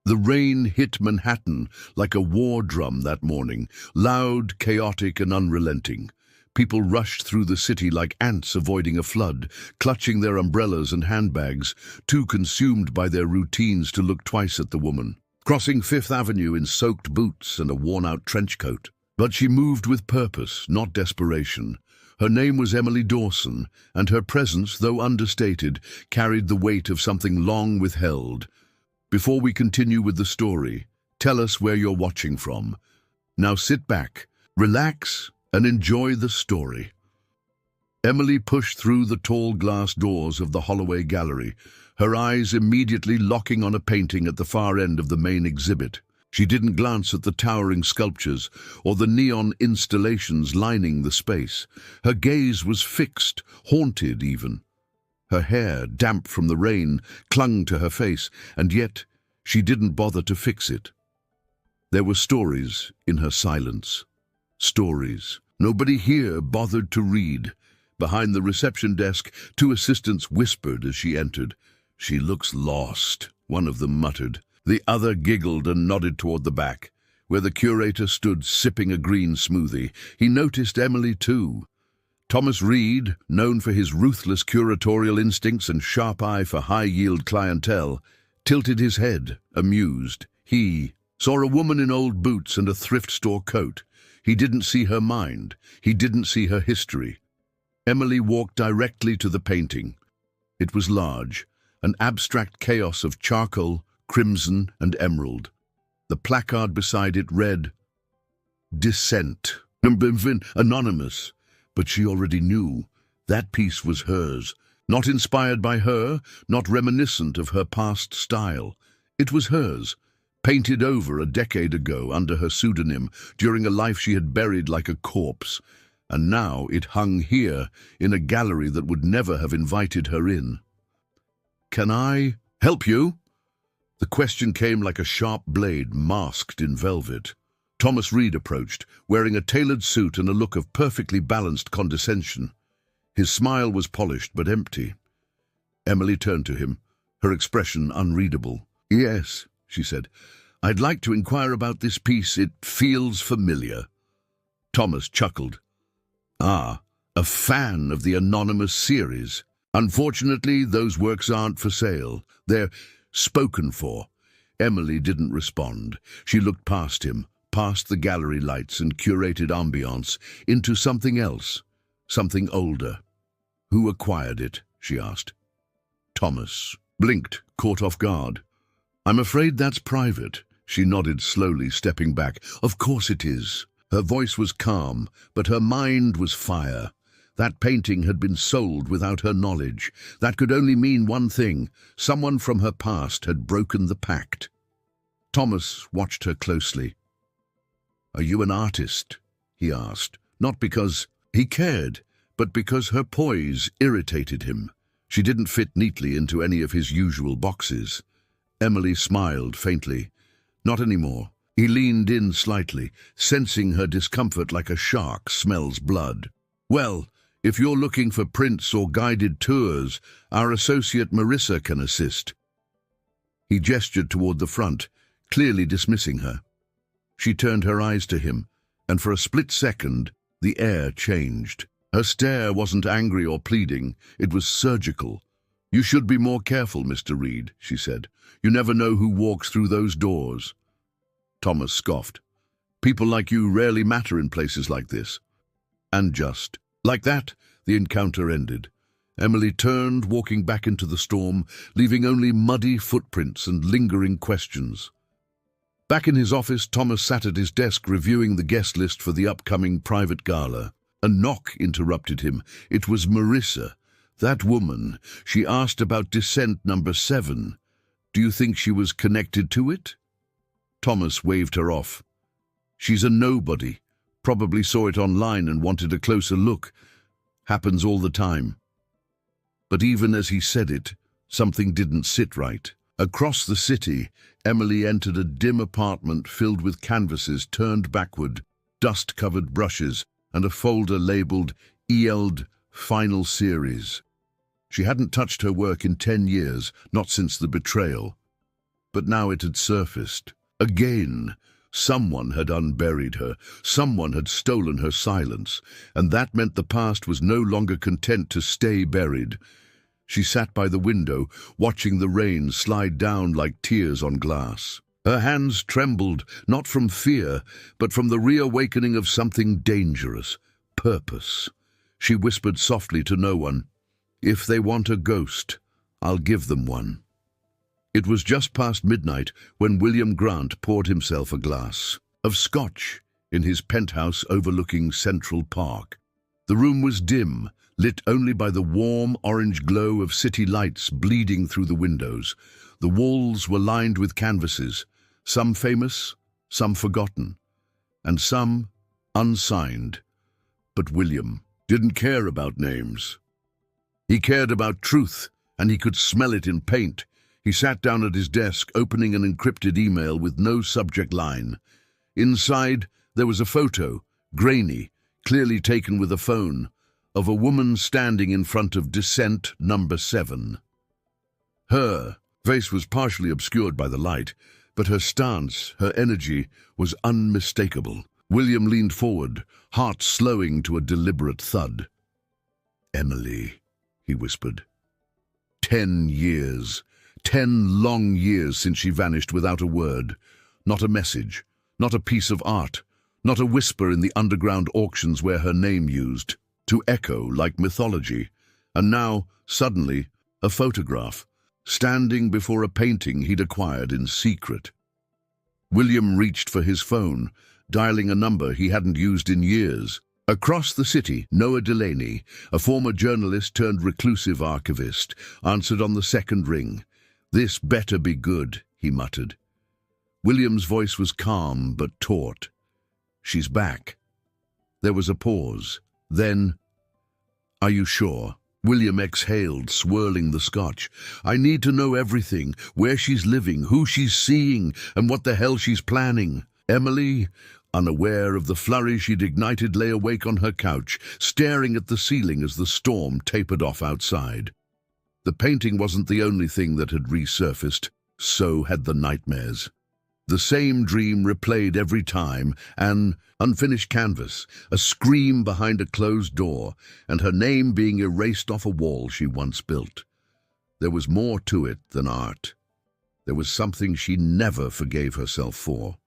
The rain hit Manhattan like a war drum that morning, loud, chaotic, and unrelenting. People rushed through the city like ants avoiding a flood, clutching their umbrellas and handbags, too consumed by their routines to look twice at the woman, crossing Fifth Avenue in soaked boots and a worn-out trench coat. But she moved with purpose, not desperation. Her name was Emily Dawson, and her presence, though understated, carried the weight of something long withheld. Before we continue with the story, tell us where you're watching from. Now sit back, relax, and enjoy the story. Emily pushed through the tall glass doors of the Holloway Gallery, her eyes immediately locking on a painting at the far end of the main exhibit. She didn't glance at the towering sculptures or the neon installations lining the space. Her gaze was fixed, haunted even. Her hair, damp from the rain, clung to her face, and yet she didn't bother to fix it. There were stories in her silence. Stories nobody here bothered to read. Behind the reception desk, two assistants whispered as she entered. "She looks lost," one of them muttered. The other giggled and nodded toward the back, where the curator stood sipping a green smoothie. He noticed Emily too. Thomas Reed, known for his ruthless curatorial instincts and sharp eye for high-yield clientele, tilted his head, amused. He saw a woman in old boots and a thrift store coat. He didn't see her mind. He didn't see her history. Emily walked directly to the painting. It was large, an abstract chaos of charcoal, crimson, and emerald. The placard beside it read, "Dissent. Anonymous." But she already knew. That piece was hers. Not inspired by her, not reminiscent of her past style. It was hers, painted over a decade ago under her pseudonym during a life she had buried like a corpse. And now it hung here, in a gallery that would never have invited her in. "Can I help you?" The question came like a sharp blade masked in velvet. Thomas Reed approached, wearing a tailored suit and a look of perfectly balanced condescension. His smile was polished but empty. Emily turned to him, her expression unreadable. "Yes," she said. "I'd like to inquire about this piece. It feels familiar." Thomas chuckled. "Ah, a fan of the Anonymous series. Unfortunately, those works aren't for sale. They're spoken for." Emily didn't respond. She looked past him, past the gallery lights and curated ambiance, into something else, something older. "Who acquired it?" she asked. Thomas blinked, caught off guard. "I'm afraid that's private." She nodded slowly, stepping back. "Of course it is." Her voice was calm, but her mind was fire. That painting had been sold without her knowledge. That could only mean one thing. Someone from her past had broken the pact. Thomas watched her closely. "Are you an artist?" he asked, not because he cared, but because her poise irritated him. She didn't fit neatly into any of his usual boxes. Emily smiled faintly. "Not anymore." He leaned in slightly, sensing her discomfort like a shark smells blood. "Well, if you're looking for prints or guided tours, our associate Marissa can assist." He gestured toward the front, clearly dismissing her. She turned her eyes to him, and for a split second, the air changed. Her stare wasn't angry or pleading, it was surgical. "You should be more careful, Mr. Reed," she said. "You never know who walks through those doors." Thomas scoffed. "People like you rarely matter in places like this." And just like that, the encounter ended. Emily turned, walking back into the storm, leaving only muddy footprints and lingering questions. Back in his office, Thomas sat at his desk reviewing the guest list for the upcoming private gala. A knock interrupted him. It was Marissa. That woman. She asked about Dissent number 7. Do you think she was connected to it? Thomas waved her off. "She's a nobody. Probably saw it online and wanted a closer look. Happens all the time." But even as he said it, something didn't sit right. Across the city, Emily entered a dim apartment filled with canvases turned backward, dust-covered brushes, and a folder labeled ELD Final Series. She hadn't touched her work in 10 years, not since the betrayal. But now it had surfaced. Again, someone had unburied her, someone had stolen her silence, and that meant the past was no longer content to stay buried. She sat by the window, watching the rain slide down like tears on glass. Her hands trembled, not from fear, but from the reawakening of something dangerous, purpose. She whispered softly to no one, "If they want a ghost, I'll give them one." It was just past midnight when William Grant poured himself a glass of scotch in his penthouse overlooking Central Park. The room was dim, lit only by the warm orange glow of city lights bleeding through the windows. The walls were lined with canvases, some famous, some forgotten, and some unsigned. But William didn't care about names. He cared about truth, and he could smell it in paint. He sat down at his desk, opening an encrypted email with no subject line. Inside, there was a photo, grainy, clearly taken with a phone, of a woman standing in front of Descent number 7. Her face was partially obscured by the light, but her stance, her energy, was unmistakable. William leaned forward, heart slowing to a deliberate thud. "Emily," he whispered. 10 years. 10 long years since she vanished without a word. Not a message, not a piece of art, not a whisper in the underground auctions where her name used to echo like mythology. And now, suddenly, a photograph, standing before a painting he'd acquired in secret. William reached for his phone, dialing a number he hadn't used in years. Across the city, Noah Delaney, a former journalist turned reclusive archivist, answered on the second ring. "This better be good," he muttered. William's voice was calm but taut. "She's back." There was a pause. Then, "Are you sure?" William exhaled, swirling the scotch. "I need to know everything, where she's living, who she's seeing, and what the hell she's planning." Emily, unaware of the flurry she'd ignited, lay awake on her couch, staring at the ceiling as the storm tapered off outside. The painting wasn't the only thing that had resurfaced, so had the nightmares. The same dream replayed every time, an unfinished canvas, a scream behind a closed door, and her name being erased off a wall she once built. There was more to it than art. There was something she never forgave herself for.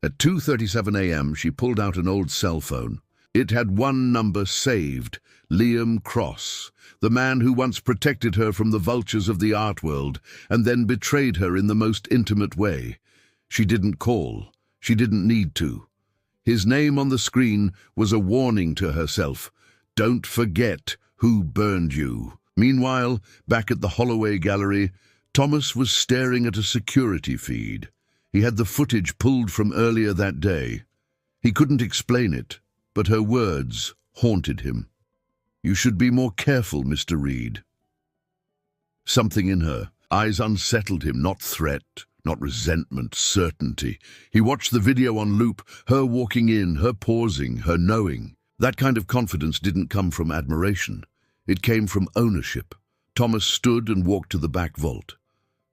At 2:37 a.m., she pulled out an old cell phone. It had one number saved, Liam Cross, the man who once protected her from the vultures of the art world and then betrayed her in the most intimate way. She didn't call. She didn't need to. His name on the screen was a warning to herself. Don't forget who burned you. Meanwhile, back at the Holloway Gallery, Thomas was staring at a security feed. He had the footage pulled from earlier that day. He couldn't explain it, but her words haunted him. "You should be more careful, Mr. Reed." Something in her eyes unsettled him, not threat, not resentment, certainty. He watched the video on loop, her walking in, her pausing, her knowing. That kind of confidence didn't come from admiration. It came from ownership. Thomas stood and walked to the back vault.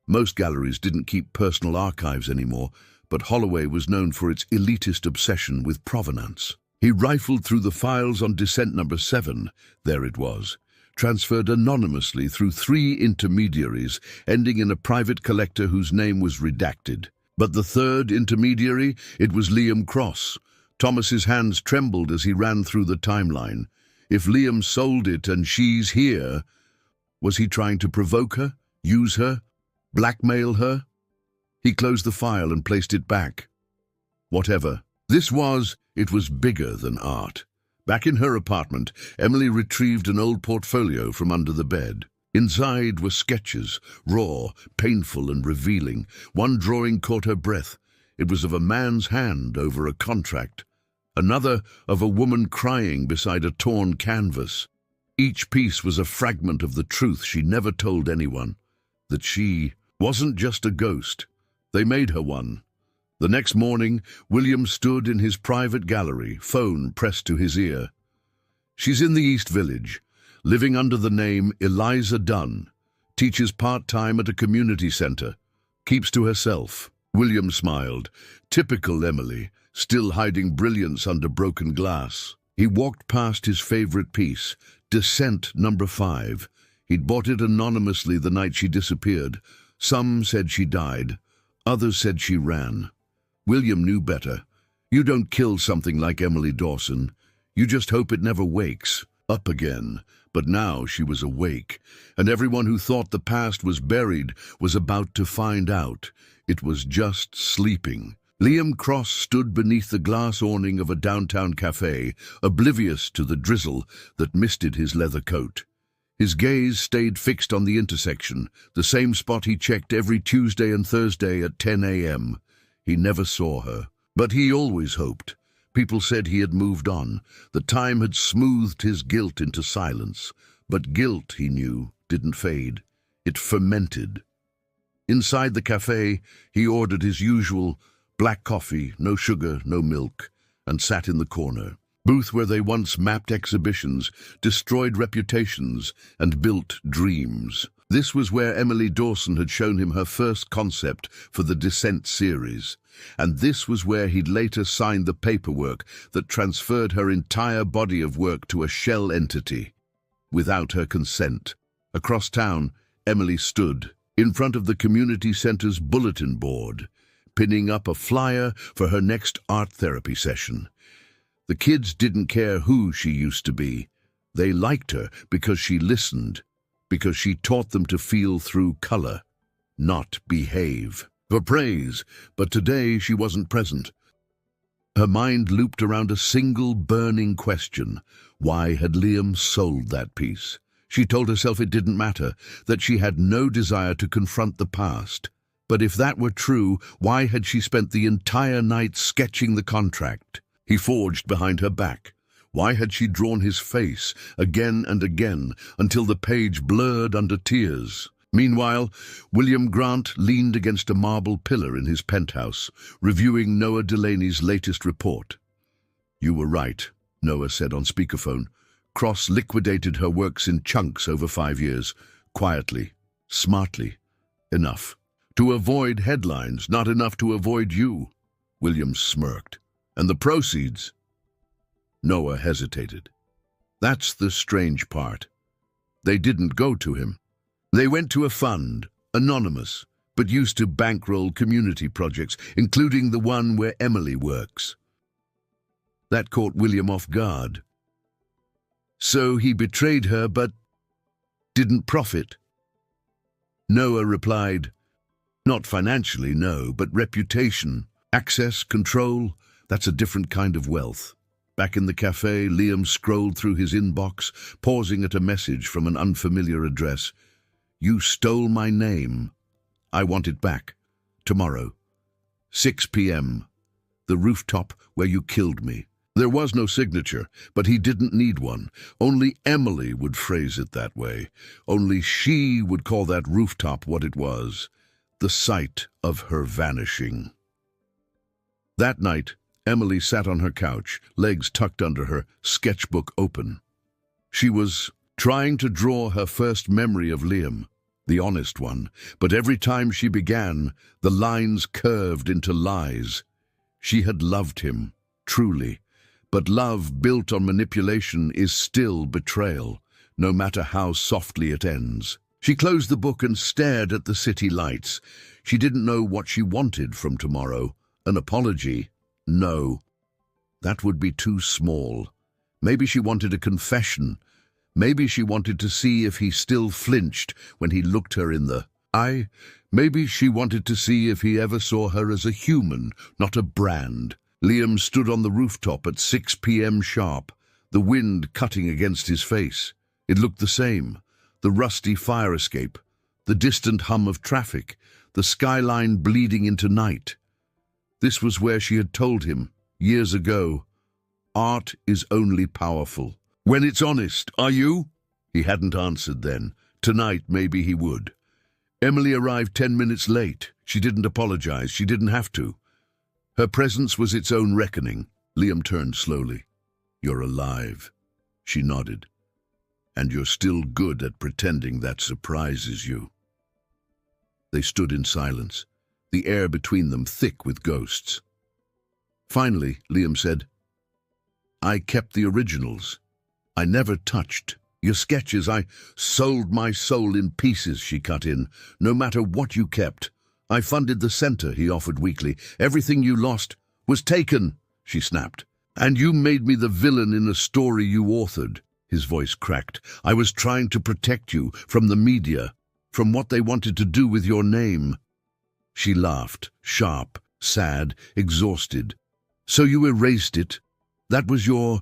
Most galleries didn't keep personal archives anymore, but Holloway was known for its elitist obsession with provenance. He rifled through the files on Descent number 7. There it was, transferred anonymously through 3 intermediaries, ending in a private collector whose name was redacted. But the third intermediary, it was Liam Cross. Thomas's hands trembled as he ran through the timeline. If Liam sold it and she's here, was he trying to provoke her, use her, blackmail her? He closed the file and placed it back. Whatever. It was bigger than art. Back in her apartment, Emily retrieved an old portfolio from under the bed. Inside were sketches, raw, painful and revealing. One drawing caught her breath. It was of a man's hand over a contract. Another of a woman crying beside a torn canvas. Each piece was a fragment of the truth she never told anyone. That she wasn't just a ghost. They made her one. The next morning, William stood in his private gallery, phone pressed to his ear. She's in the East Village, living under the name Eliza Dunn, teaches part-time at a community center. Keeps to herself. William smiled. Typical Emily, still hiding brilliance under broken glass. He walked past his favorite piece, Descent Number 5. He'd bought it anonymously the night she disappeared. Some said she died. Others said she ran. William knew better. You don't kill something like Emily Dawson. You just hope it never wakes up again. But now she was awake, and everyone who thought the past was buried was about to find out. It was just sleeping. Liam Cross stood beneath the glass awning of a downtown cafe, oblivious to the drizzle that misted his leather coat. His gaze stayed fixed on the intersection, the same spot he checked every Tuesday and Thursday at 10 a.m. He never saw her, but he always hoped. People said he had moved on, that time had smoothed his guilt into silence. But guilt, he knew, didn't fade. It fermented. Inside the cafe, he ordered his usual black coffee, no sugar, no milk, and sat in the corner. Booth where they once mapped exhibitions, destroyed reputations, and built dreams. This was where Emily Dawson had shown him her first concept for the Descent series. And this was where he'd later signed the paperwork that transferred her entire body of work to a shell entity. Without her consent. Across town, Emily stood, in front of the community center's bulletin board, pinning up a flyer for her next art therapy session. The kids didn't care who she used to be. They liked her because she listened, because she taught them to feel through color, not behave. For praise, but today she wasn't present. Her mind looped around a single burning question. Why had Liam sold that piece? She told herself it didn't matter, that she had no desire to confront the past. But if that were true, why had she spent the entire night sketching the contract he forged behind her back? Why had she drawn his face again and again until the page blurred under tears? Meanwhile, William Grant leaned against a marble pillar in his penthouse, reviewing Noah Delaney's latest report. "You were right," Noah said on speakerphone. "Cross liquidated her works in chunks over 5 years, quietly, smartly. Enough to avoid headlines, not enough to avoid you." William smirked. "And the proceeds?" Noah hesitated. "That's the strange part. They didn't go to him. They went to a fund, anonymous, but used to bankroll community projects, including the one where Emily works." That caught William off guard. "So he betrayed her, but didn't profit?" Noah replied, "Not financially, no, but reputation, access, control, that's a different kind of wealth." Back in the cafe, Liam scrolled through his inbox, pausing at a message from an unfamiliar address. "You stole my name. I want it back. Tomorrow. 6 p.m. The rooftop where you killed me." There was no signature, but he didn't need one. Only Emily would phrase it that way. Only she would call that rooftop what it was. The site of her vanishing. That night, Emily sat on her couch, legs tucked under her, sketchbook open. She was trying to draw her first memory of Liam, the honest one, but every time she began, the lines curved into lies. She had loved him, truly, but love built on manipulation is still betrayal, no matter how softly it ends. She closed the book and stared at the city lights. She didn't know what she wanted from tomorrow. An apology? No. That would be too small. Maybe she wanted a confession. Maybe she wanted to see if he still flinched when he looked her in the eye. Maybe she wanted to see if he ever saw her as a human, not a brand. Liam stood on the rooftop at 6 p.m. sharp, the wind cutting against his face. It looked the same. The rusty fire escape, the distant hum of traffic, the skyline bleeding into night. This was where she had told him, years ago, "Art is only powerful when it's honest, are you?" He hadn't answered then. Tonight, maybe he would. Emily arrived 10 minutes late. She didn't apologize. She didn't have to. Her presence was its own reckoning. Liam turned slowly. "You're alive." She nodded. "And you're still good at pretending that surprises you." They stood in silence. the air between them thick with ghosts. Finally, Liam said, "I kept the originals. I never touched your sketches. I sold my soul in pieces," she cut in. "No matter what you kept. I funded the center," he offered weakly. "Everything you lost was taken," she snapped. "And you made me the villain in a story you authored." His voice cracked. "I was trying to protect you from the media, from what they wanted to do with your name." She laughed, sharp, sad, exhausted. "So you erased it? That was your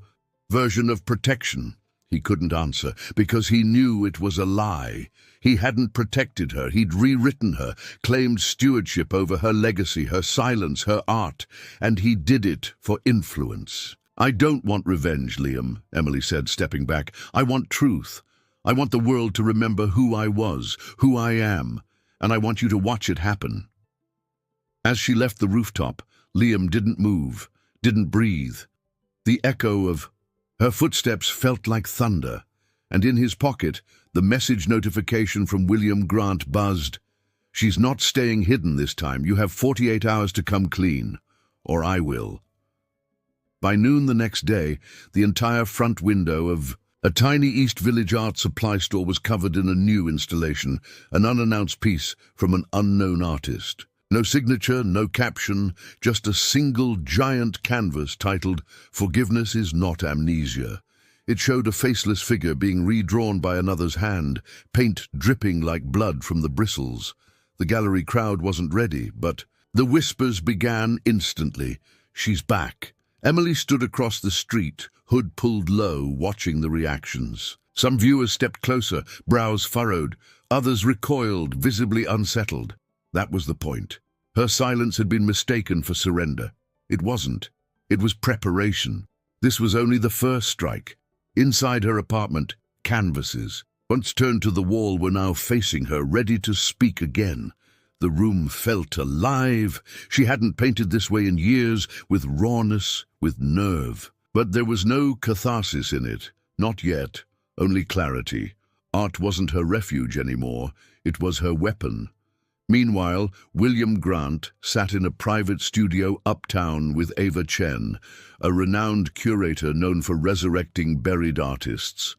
version of protection?" He couldn't answer, because he knew it was a lie. He hadn't protected her. He'd rewritten her, claimed stewardship over her legacy, her silence, her art, and he did it for influence. "I don't want revenge, Liam," Emily said, stepping back. "I want truth. I want the world to remember who I was, who I am, and I want you to watch it happen." As she left the rooftop, Liam didn't move, didn't breathe. The echo of her footsteps felt like thunder, and in his pocket, the message notification from William Grant buzzed. "She's not staying hidden this time. You have 48 hours to come clean, or I will." By noon the next day, the entire front window of a tiny East Village art supply store was covered in a new installation, an unannounced piece from an unknown artist. No signature, no caption, just a single giant canvas titled "Forgiveness is Not Amnesia." It showed a faceless figure being redrawn by another's hand, paint dripping like blood from the bristles. The gallery crowd wasn't ready, but the whispers began instantly. "She's back." Emily stood across the street, hood pulled low, watching the reactions. Some viewers stepped closer, brows furrowed. Others recoiled, visibly unsettled. That was the point. Her silence had been mistaken for surrender. It wasn't. It was preparation. This was only the first strike. Inside her apartment, canvases, once turned to the wall, were now facing her, ready to speak again. The room felt alive. She hadn't painted this way in years, with rawness, with nerve. But there was no catharsis in it. Not yet. Only clarity. Art wasn't her refuge anymore. It was her weapon. Meanwhile, William Grant sat in a private studio uptown with Ava Chen, a renowned curator known for resurrecting buried artists.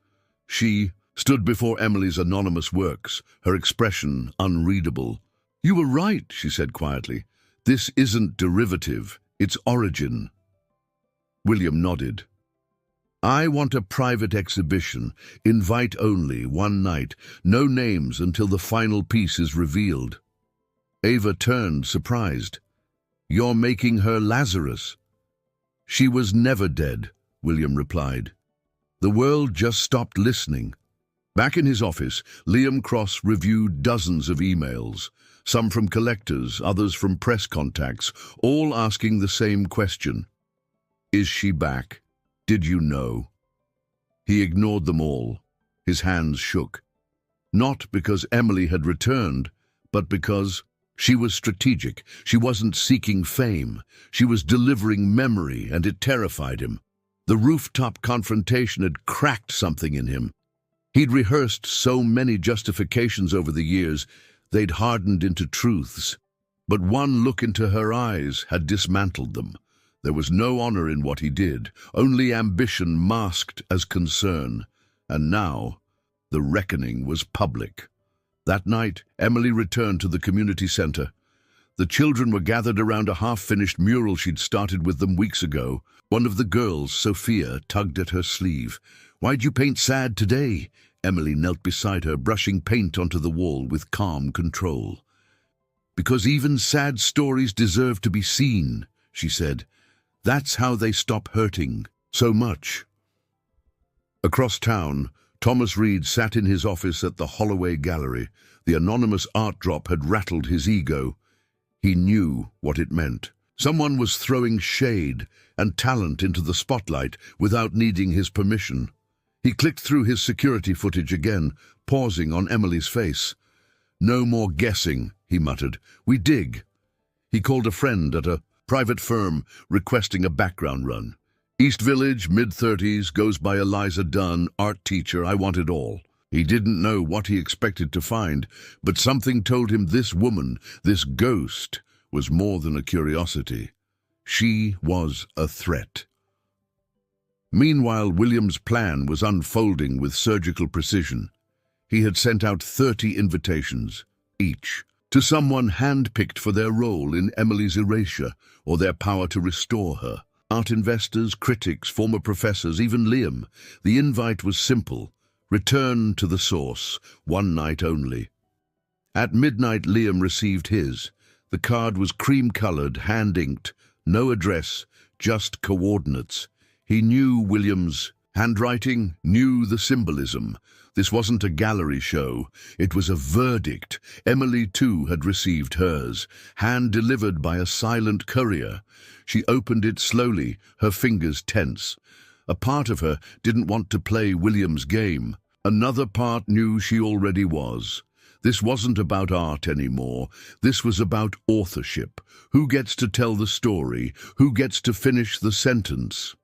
She stood before Emily's anonymous works, her expression unreadable. "You were right," she said quietly. "This isn't derivative, it's origin." William nodded. "I want a private exhibition, invite only, one night, no names until the final piece is revealed." Ava turned, surprised. "You're making her Lazarus." "She was never dead," William replied. "The world just stopped listening." Back in his office, Liam Cross reviewed dozens of emails, some from collectors, others from press contacts, all asking the same question. "Is she back? Did you know?" He ignored them all. His hands shook. Not because Emily had returned, but because she was strategic. She wasn't seeking fame. She was delivering memory, and it terrified him. The rooftop confrontation had cracked something in him. He'd rehearsed so many justifications over the years, they'd hardened into truths. But one look into her eyes had dismantled them. There was no honor in what he did, only ambition masked as concern. And now, the reckoning was public. That night, Emily returned to the community center. The children were gathered around a half-finished mural she'd started with them weeks ago. One of the girls, Sophia, tugged at her sleeve. "Why'd you paint sad today?" Emily knelt beside her, brushing paint onto the wall with calm control. "Because even sad stories deserve to be seen," she said. "That's how they stop hurting so much." Across town, Thomas Reed sat in his office at the Holloway Gallery. The anonymous art drop had rattled his ego. He knew what it meant. Someone was throwing shade and talent into the spotlight without needing his permission. He clicked through his security footage again, pausing on Emily's face. "No more guessing," he muttered. "We dig." He called a friend at a private firm, requesting a background run. "East Village, mid-30s, goes by Eliza Dunn, art teacher. I want it all." He didn't know what he expected to find, but something told him this woman, this ghost, was more than a curiosity. She was a threat. Meanwhile, William's plan was unfolding with surgical precision. He had sent out 30 invitations, each, to someone hand-picked for their role in Emily's erasure or their power to restore her. Art investors, critics, former professors, even Liam. The invite was simple. Return to the source, one night only. At midnight, Liam received his. The card was cream-colored, hand-inked, no address, just coordinates. He knew William's handwriting, knew the symbolism. This wasn't a gallery show. It was a verdict. Emily, too, had received hers, hand-delivered by a silent courier. She opened it slowly, her fingers tense. A part of her didn't want to play William's game. Another part knew she already was. This wasn't about art anymore. This was about authorship. Who gets to tell the story? Who gets to finish the sentence?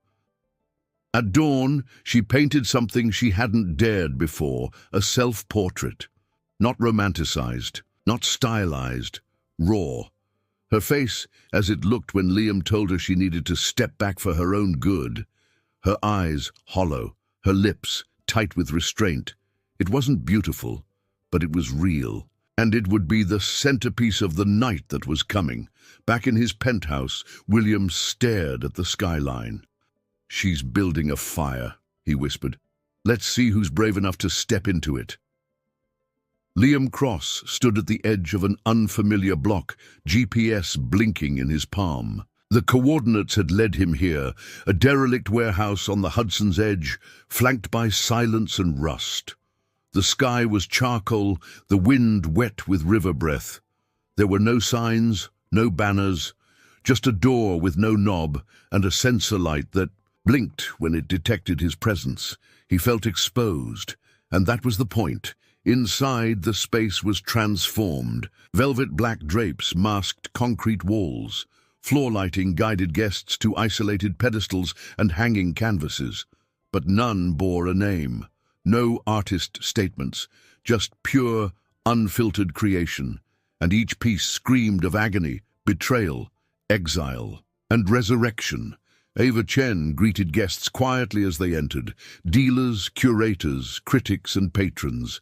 At dawn, she painted something she hadn't dared before, a self-portrait. Not romanticized, not stylized, raw. Her face, as it looked when Liam told her she needed to step back for her own good. Her eyes hollow, her lips tight with restraint. It wasn't beautiful, but it was real. And it would be the centerpiece of the night that was coming. Back in his penthouse, William stared at the skyline. "She's building a fire," he whispered. "Let's see who's brave enough to step into it." Liam Cross stood at the edge of an unfamiliar block, GPS blinking in his palm. The coordinates had led him here, a derelict warehouse on the Hudson's edge, flanked by silence and rust. The sky was charcoal, the wind wet with river breath. There were no signs, no banners, just a door with no knob and a sensor light that blinked when it detected his presence. He felt exposed, and that was the point. Inside, the space was transformed. Velvet black drapes masked concrete walls. Floor lighting guided guests to isolated pedestals and hanging canvases. But none bore a name. No artist statements, just pure, unfiltered creation. And each piece screamed of agony, betrayal, exile, and resurrection. Ava Chen greeted guests quietly as they entered. Dealers, curators, critics, and patrons.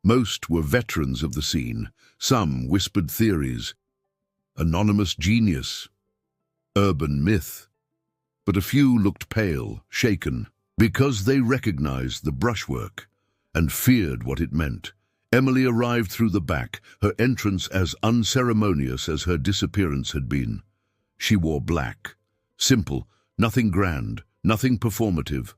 Most were veterans of the scene. Some whispered theories. Anonymous genius. Urban myth. But a few looked pale, shaken, because they recognized the brushwork and feared what it meant. Emily arrived through the back, her entrance as unceremonious as her disappearance had been. She wore black. Simple, nothing grand, nothing performative.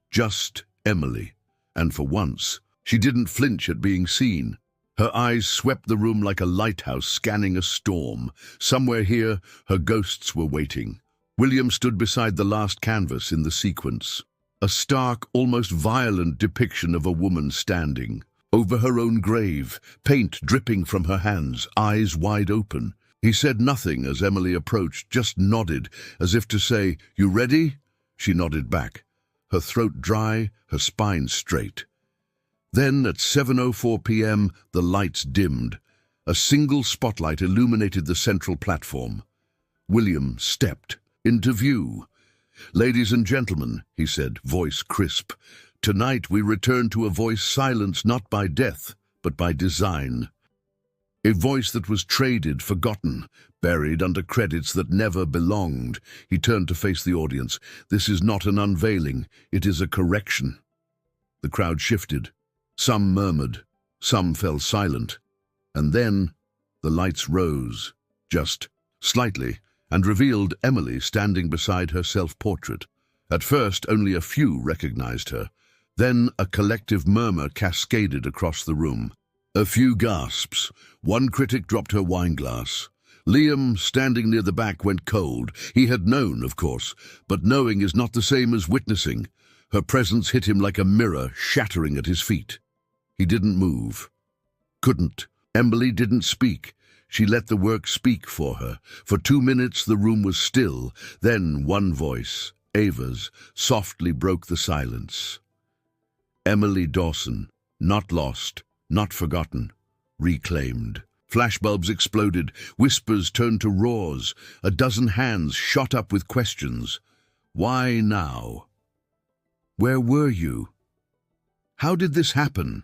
Just Emily. And for once, she didn't flinch at being seen. Her eyes swept the room like a lighthouse scanning a storm. Somewhere here, her ghosts were waiting. William stood beside the last canvas in the sequence. A stark, almost violent depiction of a woman standing. Over her own grave, paint dripping from her hands, eyes wide open. He said nothing as Emily approached, just nodded, as if to say, "You ready?" She nodded back, her throat dry, her spine straight. Then, at 7:04 p.m., the lights dimmed. A single spotlight illuminated the central platform. William stepped into view. "Ladies and gentlemen," he said, voice crisp, "tonight we return to a voice silenced not by death, but by design. A voice that was traded, forgotten, buried under credits that never belonged." He turned to face the audience. "This is not an unveiling, it is a correction." The crowd shifted. Some murmured, some fell silent. And then the lights rose, just slightly, and revealed Emily standing beside her self-portrait. At first, only a few recognized her. Then a collective murmur cascaded across the room. A few gasps. One critic dropped her wineglass. Liam, standing near the back, went cold. He had known, of course, but knowing is not the same as witnessing. Her presence hit him like a mirror, shattering at his feet. He didn't move. Couldn't. Emily didn't speak. She let the work speak for her. For 2 minutes the room was still. Then one voice, Ava's, softly broke the silence. Emily Dawson, not lost, not forgotten, reclaimed. Flashbulbs exploded, whispers turned to roars, a dozen hands shot up with questions. Why now? Where were you? How did this happen?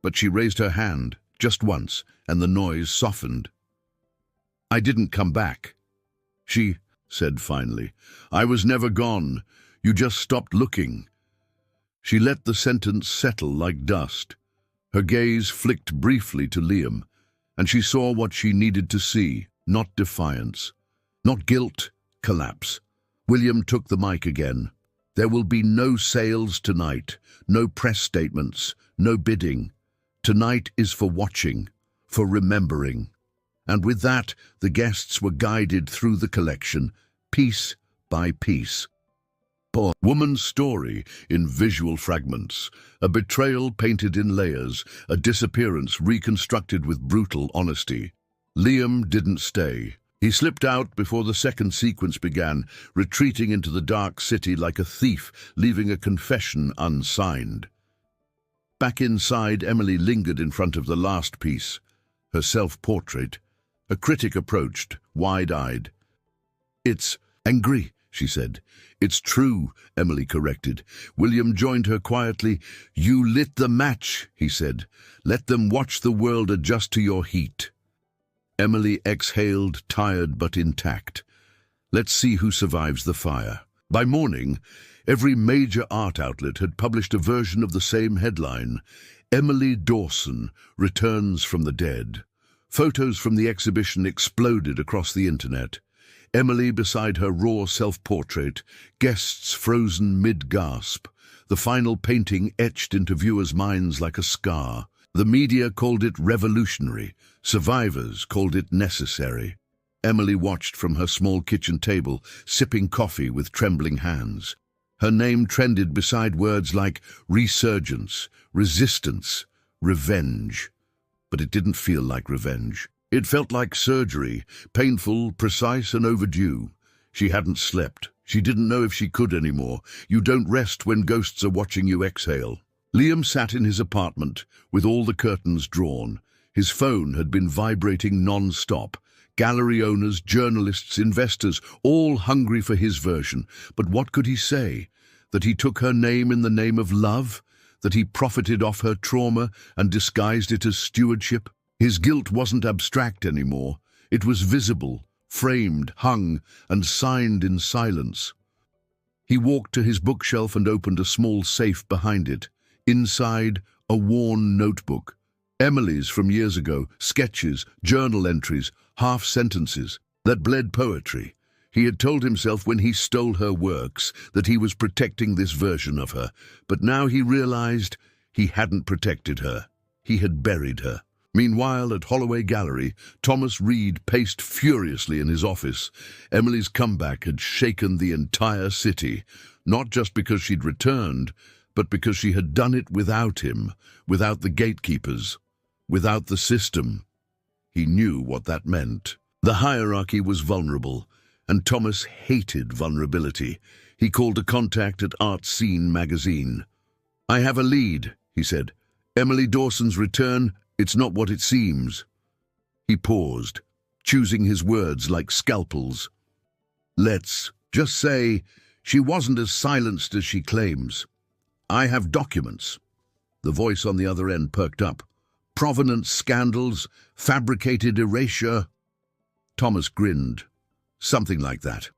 But she raised her hand, just once, and the noise softened. I didn't come back. She said finally. I was never gone. You just stopped looking. She let the sentence settle like dust. Her gaze flicked briefly to Liam, and she saw what she needed to see, not defiance, not guilt, collapse. William took the mic again. There will be no sales tonight, no press statements, no bidding. Tonight is for watching, for remembering. And with that, the guests were guided through the collection, piece by piece. A woman's story in visual fragments, a betrayal painted in layers, a disappearance reconstructed with brutal honesty. Liam didn't stay. He slipped out before the second sequence began, retreating into the dark city like a thief, leaving a confession unsigned. Back inside, Emily lingered in front of the last piece, her self-portrait. A critic approached, wide-eyed. It's angry, she said. It's true, Emily corrected. William joined her quietly. You lit the match, he said. Let them watch the world adjust to your heat. Emily exhaled, tired but intact. Let's see who survives the fire. By morning, every major art outlet had published a version of the same headline. Emily Dawson returns from the dead. Photos from the exhibition exploded across the internet. Emily beside her raw self-portrait, guests frozen mid-gasp, the final painting etched into viewers' minds like a scar. The media called it revolutionary, survivors called it necessary. Emily watched from her small kitchen table, sipping coffee with trembling hands. Her name trended beside words like resurgence, resistance, revenge. But it didn't feel like revenge. It felt like surgery, painful, precise and overdue. She hadn't slept. She didn't know if she could anymore. You don't rest when ghosts are watching you exhale. Liam sat in his apartment, with all the curtains drawn. His phone had been vibrating non-stop. Gallery owners, journalists, investors, all hungry for his version. But what could he say? That he took her name in the name of love? That he profited off her trauma and disguised it as stewardship? His guilt wasn't abstract anymore. It was visible, framed, hung, and signed in silence. He walked to his bookshelf and opened a small safe behind it. Inside, a worn notebook. Emily's from years ago, sketches, journal entries, half-sentences that bled poetry. He had told himself when he stole her works that he was protecting this version of her, but now he realized he hadn't protected her. He had buried her. Meanwhile, at Holloway Gallery, Thomas Reed paced furiously in his office. Emily's comeback had shaken the entire city, not just because she'd returned, but because she had done it without him, without the gatekeepers, without the system. He knew what that meant. The hierarchy was vulnerable, and Thomas hated vulnerability. He called a contact at Art Scene magazine. I have a lead, he said. Emily Dawson's return, it's not what it seems. He paused, choosing his words like scalpels. Let's just say she wasn't as silenced as she claims. I have documents. The voice on the other end perked up. Provenance scandals, fabricated erasure. Thomas grinned. Something like that.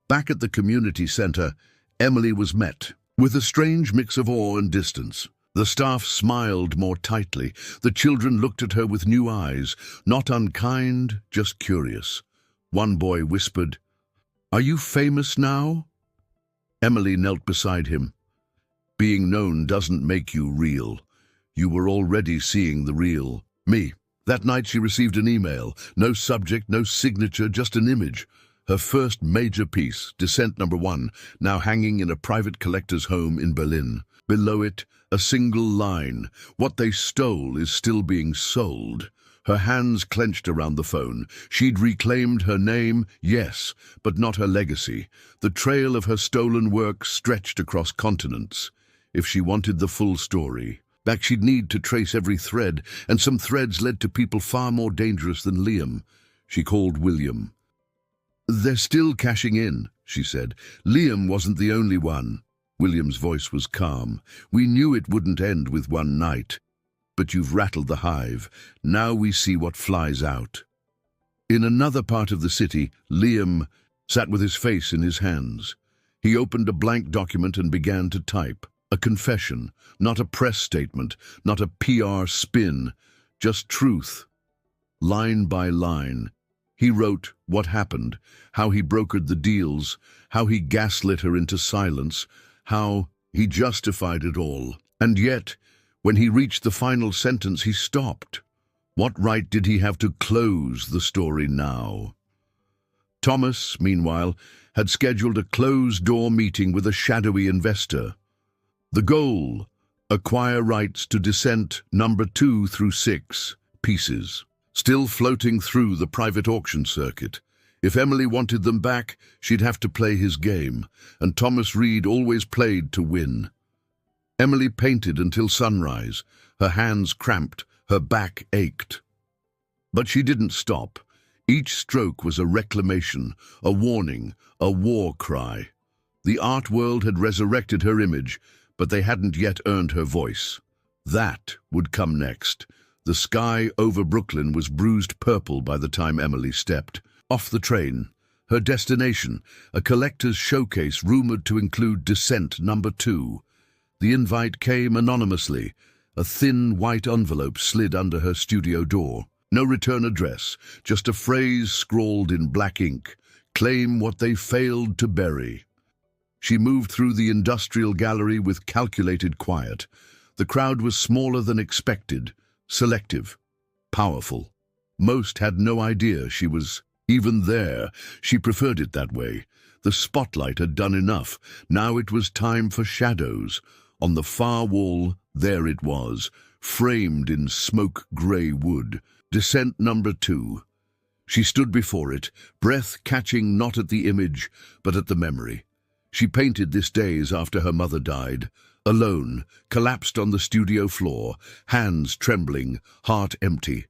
Back at the community center, Emily was met with a strange mix of awe and distance. The staff smiled more tightly. The children looked at her with new eyes, not unkind, just curious. One boy whispered, "Are you famous now?" Emily knelt beside him. Being known doesn't make you real. You were already seeing the real. Me. That night she received an email. No subject, no signature, just an image. Her first major piece, Descent No. 1, now hanging in a private collector's home in Berlin. Below it, a single line. What they stole is still being sold. Her hands clenched around the phone. She'd reclaimed her name, yes, but not her legacy. The trail of her stolen work stretched across continents. If she wanted the full story, Back she'd need to trace every thread, and some threads led to people far more dangerous than Liam. She called William. "They're still cashing in," she said. "Liam wasn't the only one." William's voice was calm. "We knew it wouldn't end with one night. But you've rattled the hive. Now we see what flies out." In another part of the city, Liam sat with his face in his hands. He opened a blank document and began to type. A confession, not a press statement, not a PR spin, just truth. Line by line, he wrote what happened, how he brokered the deals, how he gaslit her into silence, how he justified it all. And yet, when he reached the final sentence, he stopped. What right did he have to close the story now? Thomas, meanwhile, had scheduled a closed-door meeting with a shadowy investor. The goal: acquire rights to Descent number 2 through 6 pieces, still floating through the private auction circuit. If Emily wanted them back, she'd have to play his game, and Thomas Reed always played to win. Emily painted until sunrise. Her hands cramped, her back ached. But she didn't stop. Each stroke was a reclamation, a warning, a war cry. The art world had resurrected her image, but they hadn't yet earned her voice. That would come next. The sky over Brooklyn was bruised purple by the time Emily stepped off the train. Her destination, a collector's showcase rumored to include Descent number 2. The invite came anonymously. A thin white envelope slid under her studio door. No return address, just a phrase scrawled in black ink. Claim what they failed to bury. She moved through the industrial gallery with calculated quiet. The crowd was smaller than expected, selective, powerful. Most had no idea she was even there. She preferred it that way. The spotlight had done enough. Now it was time for shadows. On the far wall, there it was, framed in smoke-grey wood. Descent number 2. She stood before it, breath catching not at the image, but at the memory. She painted this days after her mother died, alone, collapsed on the studio floor, hands trembling, heart empty.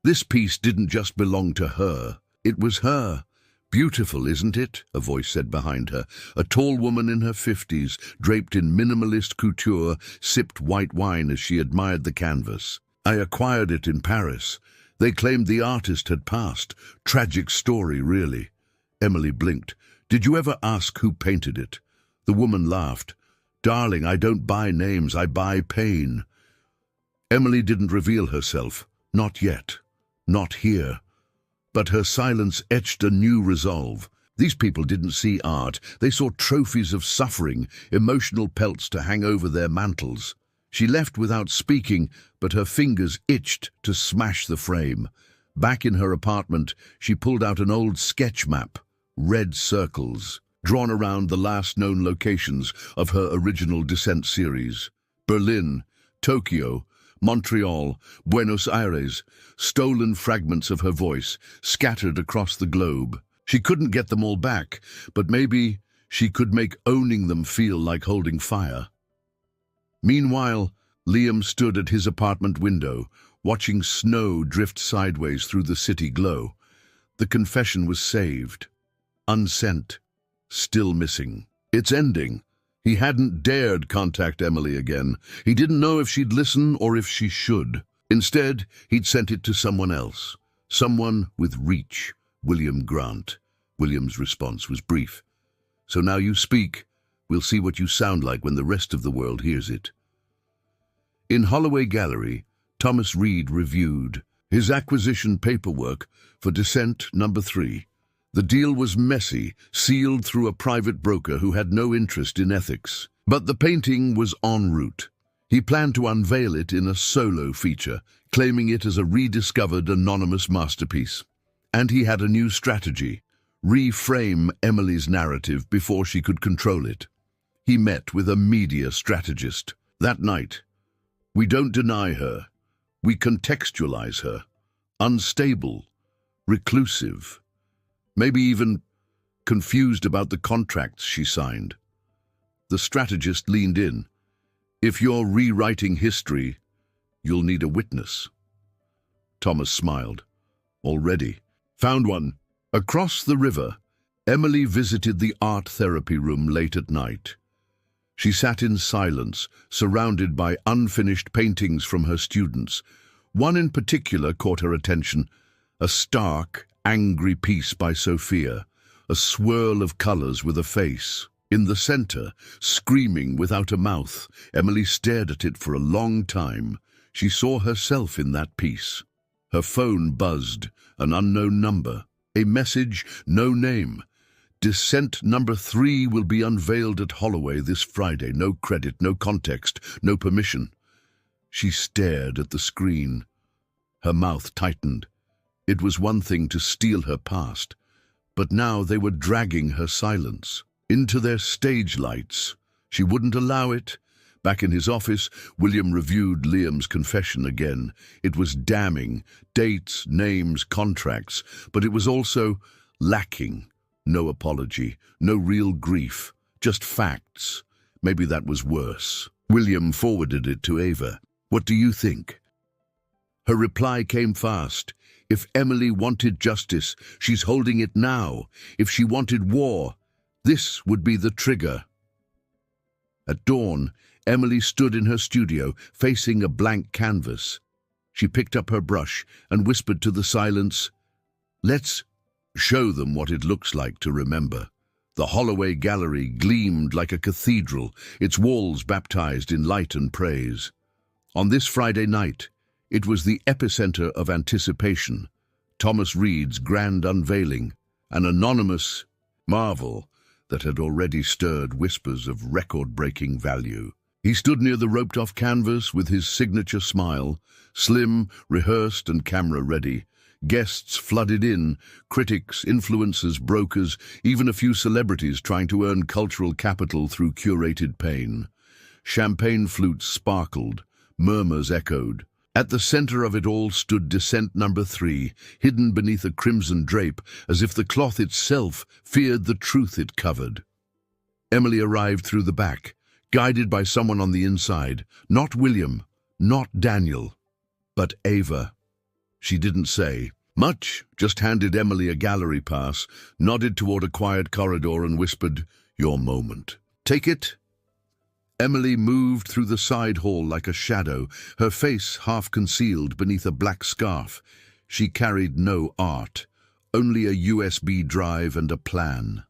This piece didn't just belong to her. It was her. "Beautiful, isn't it?" a voice said behind her. A tall woman in her 50s, draped in minimalist couture, sipped white wine as she admired the canvas. "I acquired it in Paris. They claimed the artist had passed. Tragic story, really." Emily blinked. "Did you ever ask who painted it?" The woman laughed. "Darling, I don't buy names, I buy pain." Emily didn't reveal herself. Not yet. Not here. But her silence etched a new resolve. These people didn't see art. They saw trophies of suffering, emotional pelts to hang over their mantles. She left without speaking, but her fingers itched to smash the frame. Back in her apartment, she pulled out an old sketch map. Red circles, drawn around the last known locations of her original Descent series. Berlin, Tokyo, Montreal, Buenos Aires, stolen fragments of her voice, scattered across the globe. She couldn't get them all back, but maybe she could make owning them feel like holding fire. Meanwhile, Liam stood at his apartment window, watching snow drift sideways through the city glow. The confession was saved. Unsent. Still missing. It's ending. He hadn't dared contact Emily again. He didn't know if she'd listen or if she should. Instead, he'd sent it to someone else. Someone with reach. William Grant. William's response was brief. "So now you speak. We'll see what you sound like when the rest of the world hears it." In Holloway Gallery, Thomas Reed reviewed his acquisition paperwork for Descent number 3. The deal was messy, sealed through a private broker who had no interest in ethics. But the painting was en route. He planned to unveil it in a solo feature, claiming it as a rediscovered anonymous masterpiece. And he had a new strategy: reframe Emily's narrative before she could control it. He met with a media strategist. That night, we don't deny her. We contextualize her. Unstable, reclusive, maybe even confused about the contracts she signed. The strategist leaned in. If you're rewriting history, you'll need a witness. Thomas smiled. Already. Found one. Across the river, Emily visited the art therapy room late at night. She sat in silence, surrounded by unfinished paintings from her students. One in particular caught her attention, a stark, angry piece by Sophia, a swirl of colors with a face. In the center, screaming without a mouth, Emily stared at it for a long time. She saw herself in that piece. Her phone buzzed, an unknown number. A message, no name. Descent number 3 will be unveiled at Holloway this Friday. No credit, no context, no permission. She stared at the screen. Her mouth tightened. It was one thing to steal her past, but now they were dragging her silence into their stage lights. She wouldn't allow it. Back in his office, William reviewed Liam's confession again. It was damning, dates, names, contracts, but it was also lacking. No apology, no real grief, just facts. Maybe that was worse. William forwarded it to Ava. What do you think? Her reply came fast. If Emily wanted justice, she's holding it now. If she wanted war, this would be the trigger. At dawn, Emily stood in her studio, facing a blank canvas. She picked up her brush and whispered to the silence, "Let's show them what it looks like to remember." The Holloway Gallery gleamed like a cathedral, its walls baptized in light and praise. On this Friday night, it was the epicenter of anticipation. Thomas Reed's grand unveiling, an anonymous marvel that had already stirred whispers of record-breaking value. He stood near the roped-off canvas with his signature smile, slim, rehearsed and camera-ready. Guests flooded in, critics, influencers, brokers, even a few celebrities trying to earn cultural capital through curated pain. Champagne flutes sparkled, murmurs echoed. At the center of it all stood Descent number 3, hidden beneath a crimson drape, as if the cloth itself feared the truth it covered. Emily arrived through the back, guided by someone on the inside. Not William, not Daniel, but Ava. She didn't say much, just handed Emily a gallery pass, nodded toward a quiet corridor and whispered, "Your moment. Take it." Emily moved through the side hall like a shadow, her face half concealed beneath a black scarf. She carried no art, only a USB drive and a plan.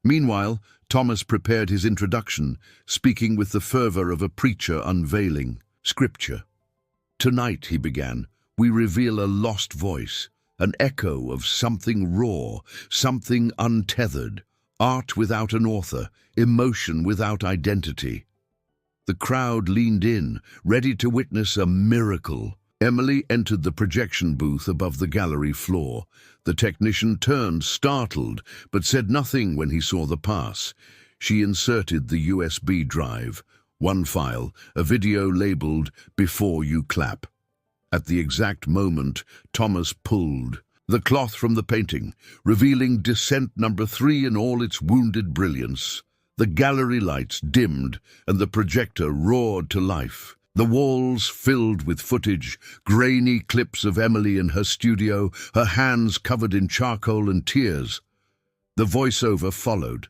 Meanwhile, Thomas prepared his introduction, speaking with the fervor of a preacher unveiling scripture. "Tonight," he began, "we reveal a lost voice, an echo of something raw, something untethered, art without an author, emotion without identity." The crowd leaned in, ready to witness a miracle. Emily entered the projection booth above the gallery floor. The technician turned, startled, but said nothing when he saw the pass. She inserted the USB drive, one file, a video labeled "Before You Clap." At the exact moment, Thomas pulled the cloth from the painting, revealing Descent number 3 in all its wounded brilliance. The gallery lights dimmed, and the projector roared to life. The walls filled with footage, grainy clips of Emily in her studio, her hands covered in charcoal and tears. The voiceover followed,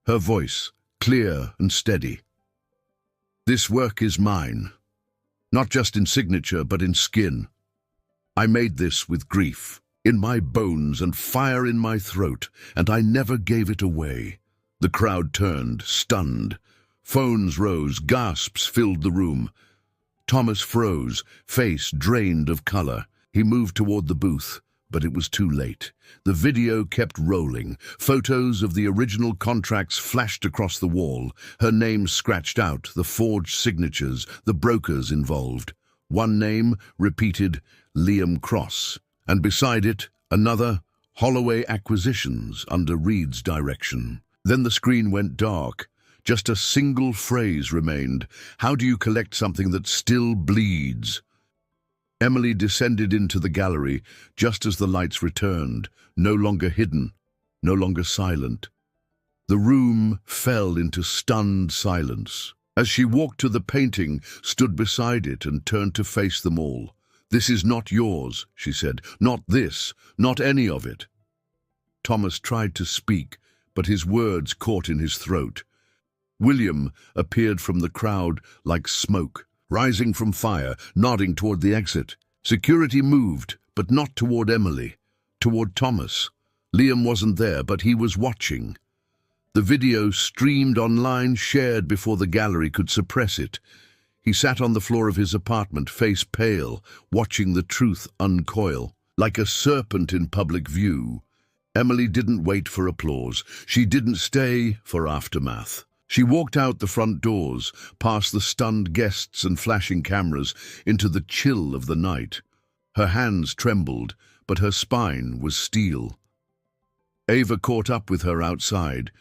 her voice clear and steady. "This work is mine, not just in signature, but in skin. I made this with grief in my bones and fire in my throat, and I never gave it away." The crowd turned, stunned. Phones rose, gasps filled the room. Thomas froze, face drained of color. He moved toward the booth, but it was too late. The video kept rolling. Photos of the original contracts flashed across the wall, her name scratched out, the forged signatures, the brokers involved. One name repeated, Liam Cross, and beside it, another, Holloway Acquisitions, under Reed's direction. Then the screen went dark. Just a single phrase remained. "How do you collect something that still bleeds?" Emily descended into the gallery just as the lights returned, no longer hidden, no longer silent. The room fell into stunned silence. As she walked to the painting, stood beside it and turned to face them all. "This is not yours," she said. "Not this, not any of it." Thomas tried to speak, but his words caught in his throat. William appeared from the crowd like smoke, rising from fire, nodding toward the exit. Security moved, but not toward Emily, toward Thomas. Liam wasn't there, but he was watching. The video streamed online, shared before the gallery could suppress it. He sat on the floor of his apartment, face pale, watching the truth uncoil. Like a serpent in public view, Emily didn't wait for applause. She didn't stay for aftermath. She walked out the front doors, past the stunned guests and flashing cameras, into the chill of the night. Her hands trembled, but her spine was steel. Ava caught up with her outside.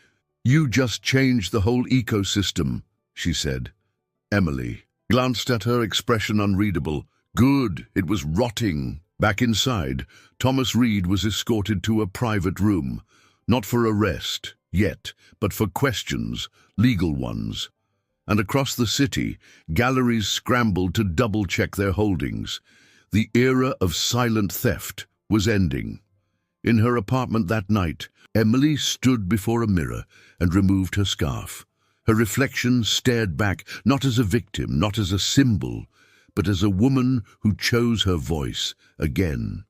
"You just changed the whole ecosystem," she said. Emily glanced at her, expression unreadable. "Good, it was rotting." Back inside, Thomas Reed was escorted to a private room, not for arrest, yet, but for questions, legal ones. And across the city, galleries scrambled to double-check their holdings. The era of silent theft was ending. In her apartment that night, Emily stood before a mirror and removed her scarf. Her reflection stared back, not as a victim, not as a symbol, but as a woman who chose her voice again.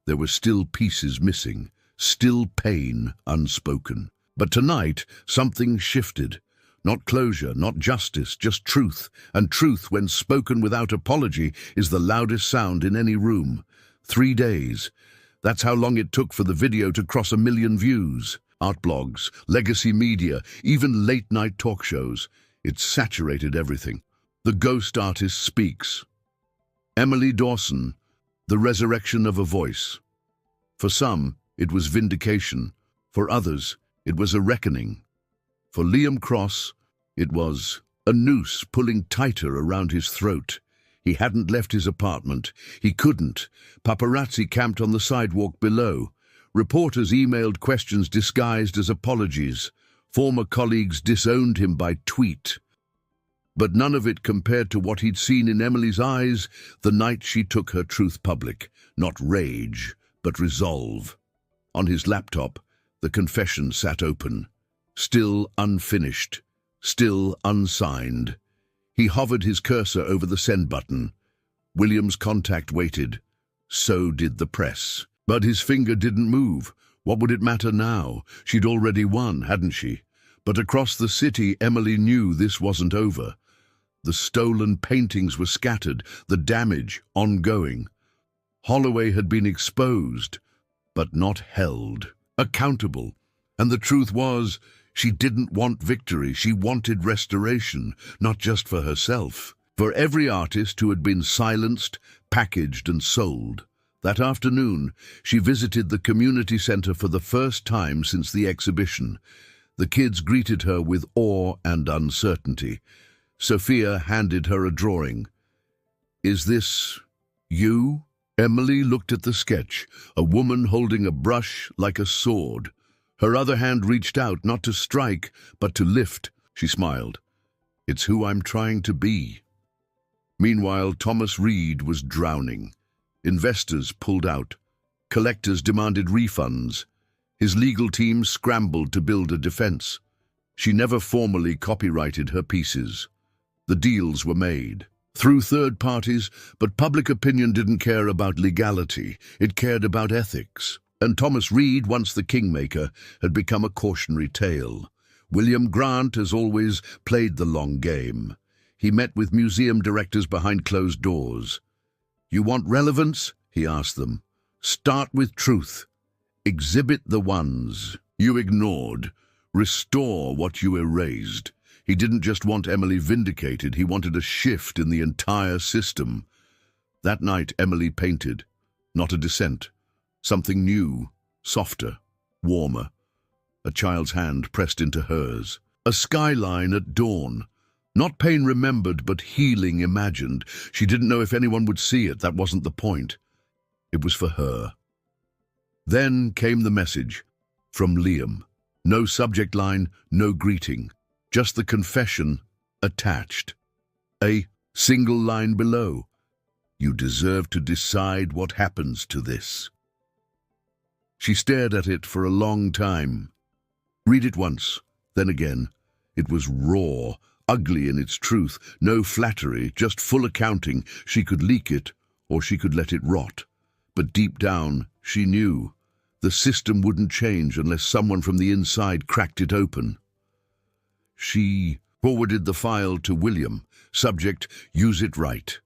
There were still pieces missing, still pain unspoken. But tonight, something shifted. Not closure, not justice, just truth. And truth, when spoken without apology, is the loudest sound in any room. 3 days. That's how long it took for the video to cross 1 million views. Art blogs, legacy media, even late-night talk shows. It saturated everything. The ghost artist speaks. Emily Dawson, the resurrection of a voice. For some, it was vindication. For others, it was a reckoning. For Liam Cross, it was a noose pulling tighter around his throat. He hadn't left his apartment. He couldn't. Paparazzi camped on the sidewalk below. Reporters emailed questions disguised as apologies. Former colleagues disowned him by tweet. But none of it compared to what he'd seen in Emily's eyes the night she took her truth public. Not rage, but resolve. On his laptop, the confession sat open. Still unfinished. Still unsigned. He hovered his cursor over the send button. William's contact waited. So did the press. But his finger didn't move. What would it matter now? She'd already won, hadn't she? But across the city, Emily knew this wasn't over. The stolen paintings were scattered, the damage ongoing. Holloway had been exposed, but not held, accountable. And the truth was, she didn't want victory. She wanted restoration, not just for herself. For every artist who had been silenced, packaged and sold. That afternoon, she visited the community center for the first time since the exhibition. The kids greeted her with awe and uncertainty. Sophia handed her a drawing. "Is this you?" Emily looked at the sketch, a woman holding a brush like a sword. Her other hand reached out, not to strike, but to lift. She smiled. "It's who I'm trying to be." Meanwhile, Thomas Reed was drowning. Investors pulled out. Collectors demanded refunds. His legal team scrambled to build a defense. She never formally copyrighted her pieces. The deals were made through third parties, but public opinion didn't care about legality. It cared about ethics. And Thomas Reed, once the kingmaker, had become a cautionary tale. William Grant, as always, played the long game. He met with museum directors behind closed doors. "You want relevance?" he asked them. "Start with truth. Exhibit the ones you ignored. Restore what you erased." He didn't just want Emily vindicated, he wanted a shift in the entire system. That night, Emily painted. Not a dissent. Something new, softer, warmer. A child's hand pressed into hers. A skyline at dawn. Not pain remembered, but healing imagined. She didn't know if anyone would see it. That wasn't the point. It was for her. Then came the message from Liam. No subject line, no greeting. Just the confession attached. A single line below. You deserve to decide what happens to this. She stared at it for a long time. Read it once, then again. It was raw, ugly in its truth, no flattery, just full accounting. She could leak it, or she could let it rot. But deep down, she knew. The system wouldn't change unless someone from the inside cracked it open. She forwarded the file to William. Subject, use it right.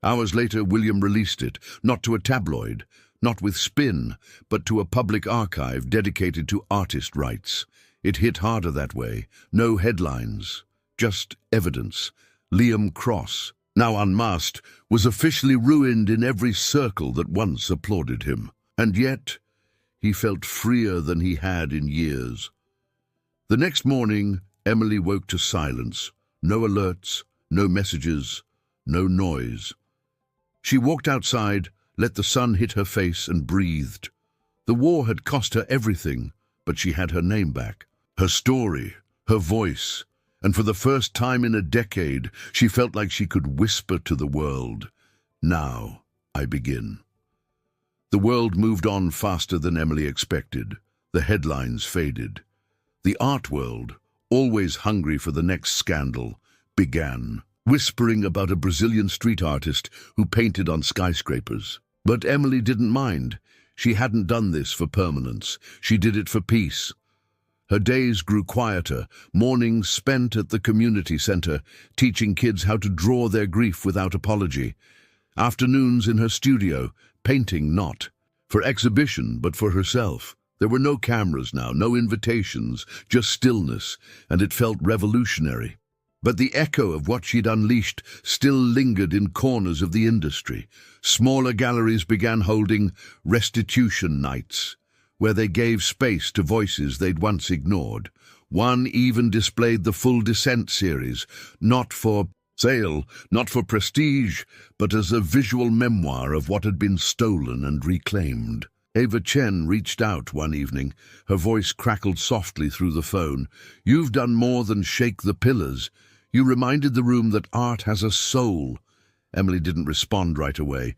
Hours later, William released it, not to a tabloid, not with spin, but to a public archive dedicated to artist rights. It hit harder that way. No headlines, just evidence. Liam Cross, now unmasked, was officially ruined in every circle that once applauded him. And yet, he felt freer than he had in years. The next morning, Emily woke to silence. No alerts, no messages, no noise. She walked outside, let the sun hit her face, and breathed. The war had cost her everything, but she had her name back, her story, her voice, and for the first time in a decade, she felt like she could whisper to the world, "Now I begin." The world moved on faster than Emily expected. The headlines faded. The art world, always hungry for the next scandal, began, whispering about a Brazilian street artist who painted on skyscrapers. But Emily didn't mind. She hadn't done this for permanence. She did it for peace. Her days grew quieter, mornings spent at the community center, teaching kids how to draw their grief without apology. Afternoons in her studio, painting not for exhibition but for herself. There were no cameras now, no invitations, just stillness, and it felt revolutionary. But the echo of what she'd unleashed still lingered in corners of the industry. Smaller galleries began holding restitution nights, where they gave space to voices they'd once ignored. One even displayed the Full Descent series, not for sale, not for prestige, but as a visual memoir of what had been stolen and reclaimed. Ava Chen reached out one evening. Her voice crackled softly through the phone. "You've done more than shake the pillars. You reminded the room that art has a soul." Emily didn't respond right away.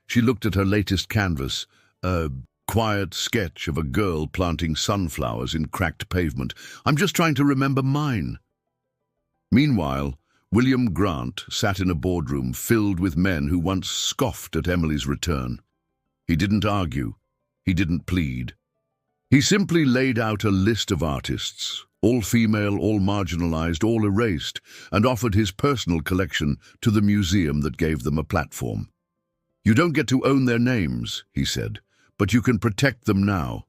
She looked at her latest canvas, a quiet sketch of a girl planting sunflowers in cracked pavement. "I'm just trying to remember mine." Meanwhile, William Grant sat in a boardroom filled with men who once scoffed at Emily's return. He didn't argue. He didn't plead. He simply laid out a list of artists, all female, all marginalized, all erased, and offered his personal collection to the museum that gave them a platform. "You don't get to own their names," he said, "but you can protect them now."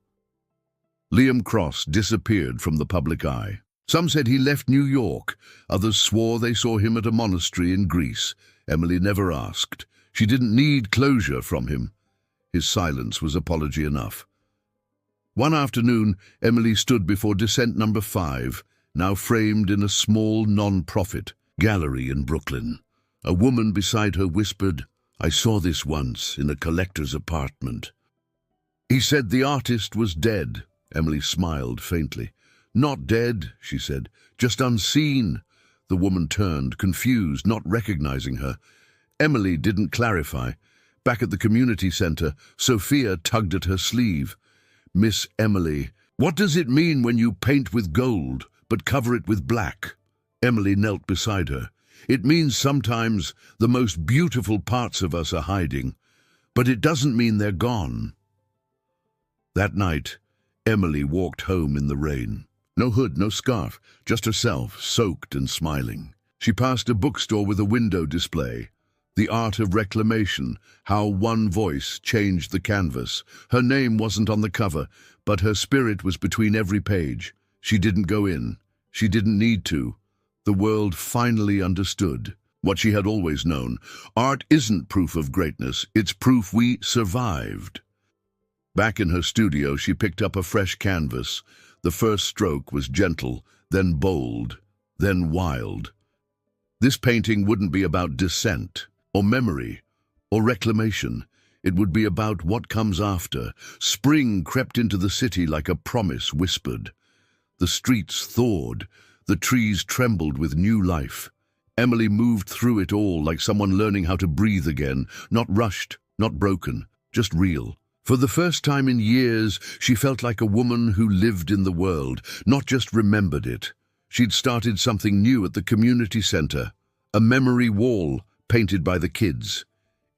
Liam Cross disappeared from the public eye. Some said he left New York. Others swore they saw him at a monastery in Greece. Emily never asked. She didn't need closure from him. His silence was apology enough. One afternoon, Emily stood before Descent number 5, now framed in a small non-profit gallery in Brooklyn. A woman beside her whispered, "I saw this once in a collector's apartment." He said the artist was dead. Emily smiled faintly. "Not dead," she said, "just unseen." The woman turned, confused, not recognizing her. Emily didn't clarify. Back at the community center, Sophia tugged at her sleeve. "Miss Emily, what does it mean when you paint with gold, but cover it with black?" Emily knelt beside her. "It means sometimes the most beautiful parts of us are hiding, but it doesn't mean they're gone." That night, Emily walked home in the rain. No hood, no scarf, just herself, soaked and smiling. She passed a bookstore with a window display. The Art of Reclamation, how one voice changed the canvas. Her name wasn't on the cover, but her spirit was between every page. She didn't go in. She didn't need to. The world finally understood what she had always known. Art isn't proof of greatness, it's proof we survived. Back in her studio, she picked up a fresh canvas. The first stroke was gentle, then bold, then wild. This painting wouldn't be about descent, or memory, or reclamation. It would be about what comes after. Spring crept into the city like a promise whispered. The streets thawed, the trees trembled with new life. Emily moved through it all like someone learning how to breathe again, not rushed, not broken, just real. For the first time in years, she felt like a woman who lived in the world, not just remembered it. She'd started something new at the community center, a memory wall painted by the kids.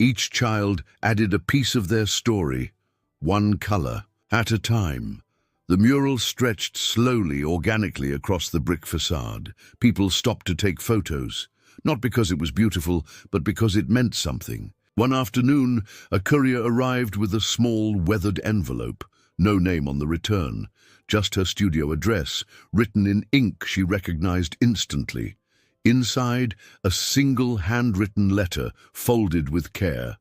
Each child added a piece of their story, one color at a time. The mural stretched slowly, organically across the brick facade. People stopped to take photos, not because it was beautiful, but because it meant something. One afternoon, a courier arrived with a small, weathered envelope. No name on the return, just her studio address, written in ink she recognized instantly. Inside, a single handwritten letter, folded with care.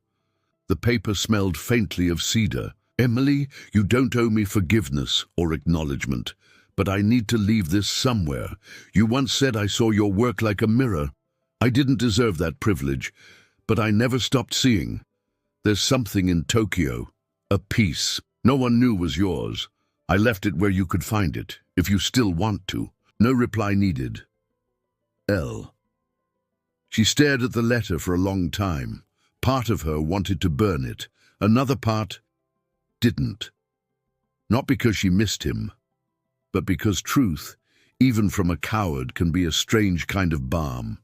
The paper smelled faintly of cedar. "Emily, you don't owe me forgiveness or acknowledgement, but I need to leave this somewhere. You once said I saw your work like a mirror. I didn't deserve that privilege, but I never stopped seeing. There's something in Tokyo, a piece no one knew was yours. I left it where you could find it, if you still want to." No reply needed. L. She stared at the letter for a long time. Part of her wanted to burn it. Another part didn't. Not because she missed him, but because truth, even from a coward, can be a strange kind of balm.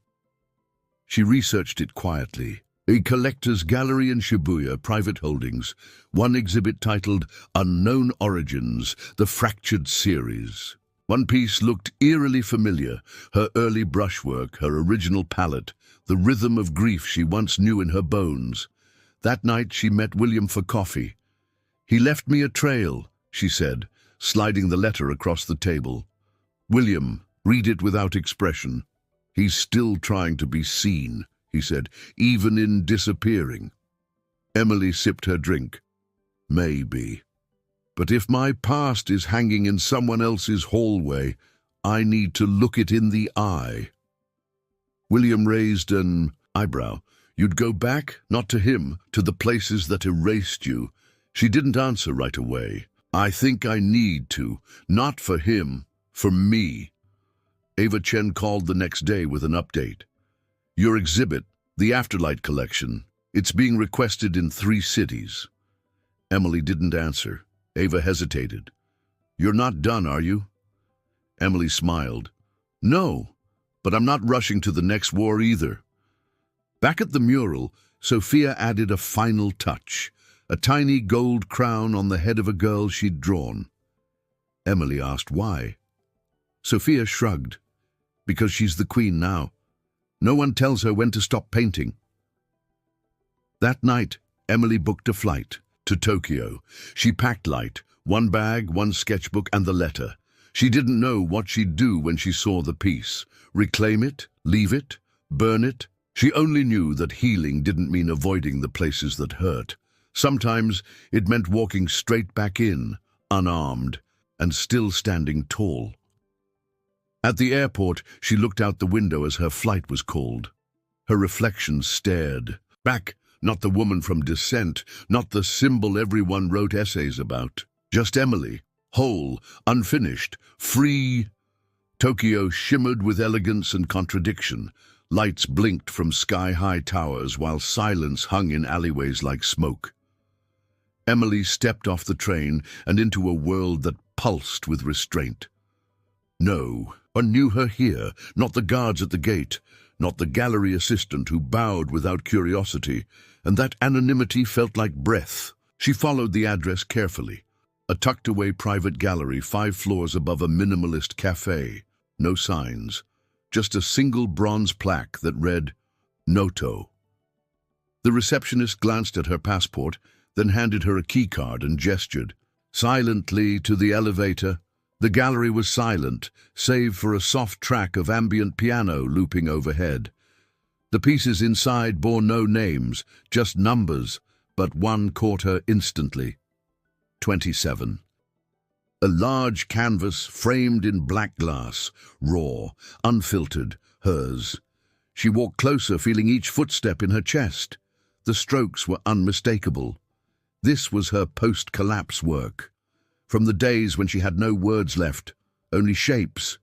She researched it quietly. A collector's gallery in Shibuya, private holdings. One exhibit titled Unknown Origins, the Fractured Series. One piece looked eerily familiar, her early brushwork, her original palette, the rhythm of grief she once knew in her bones. That night she met William for coffee. "He left me a trail," she said, sliding the letter across the table. "William, read it without expression. He's still trying to be seen," he said, "even in disappearing." Emily sipped her drink. "Maybe. But if my past is hanging in someone else's hallway, I need to look it in the eye." William raised an eyebrow. "You'd go back, not to him, to the places that erased you." She didn't answer right away. "I think I need to. Not for him, for me." Ava Chen called the next day with an update. "Your exhibit, the Afterlight collection, it's being requested in 3 cities. Emily didn't answer. Ava hesitated. "You're not done, are you?" Emily smiled. "No, but I'm not rushing to the next war either." Back at the mural, Sophia added a final touch, a tiny gold crown on the head of a girl she'd drawn. Emily asked why. Sophia shrugged. "Because she's the queen now. No one tells her when to stop painting." That night, Emily booked a flight to Tokyo. She packed light, one bag, one sketchbook, and the letter. She didn't know what she'd do when she saw the piece. Reclaim it, leave it, burn it. She only knew that healing didn't mean avoiding the places that hurt. Sometimes it meant walking straight back in, unarmed, and still standing tall. At the airport, she looked out the window as her flight was called. Her reflection stared. Back, not the woman from Descent, not the symbol everyone wrote essays about. Just Emily, whole, unfinished, free. Tokyo shimmered with elegance and contradiction. Lights blinked from sky-high towers while silence hung in alleyways like smoke. Emily stepped off the train and into a world that pulsed with restraint. No one knew her here, not the guards at the gate, not the gallery assistant who bowed without curiosity, and that anonymity felt like breath. She followed the address carefully. A tucked-away private gallery 5 floors above a minimalist cafe. No signs, just a single bronze plaque that read, Noto. The receptionist glanced at her passport, then handed her a keycard and gestured. Silently to the elevator. The gallery was silent, save for a soft track of ambient piano looping overhead. The pieces inside bore no names, just numbers, but one caught her instantly. 27. A large canvas framed in black glass, raw, unfiltered, hers. She walked closer, feeling each footstep in her chest. The strokes were unmistakable. This was her post-collapse work. From the days when she had no words left, only shapes.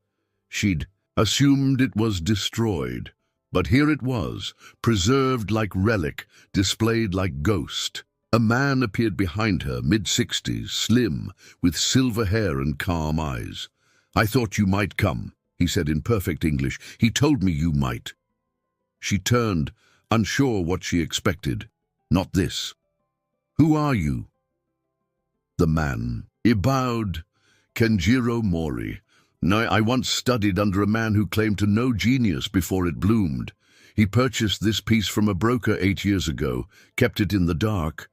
She'd assumed it was destroyed, But here it was, preserved like relic, displayed like ghost. A man appeared behind her, mid-60s, slim, with silver hair and calm eyes. "I thought you might come," he said in perfect English. "He told me you might." She turned, unsure what she expected. Not this. "Who are you?" The man. He bowed. "Kenjiro Mori. I once studied under a man who claimed to know genius before it bloomed. He purchased this piece from a broker 8 years ago, kept it in the dark,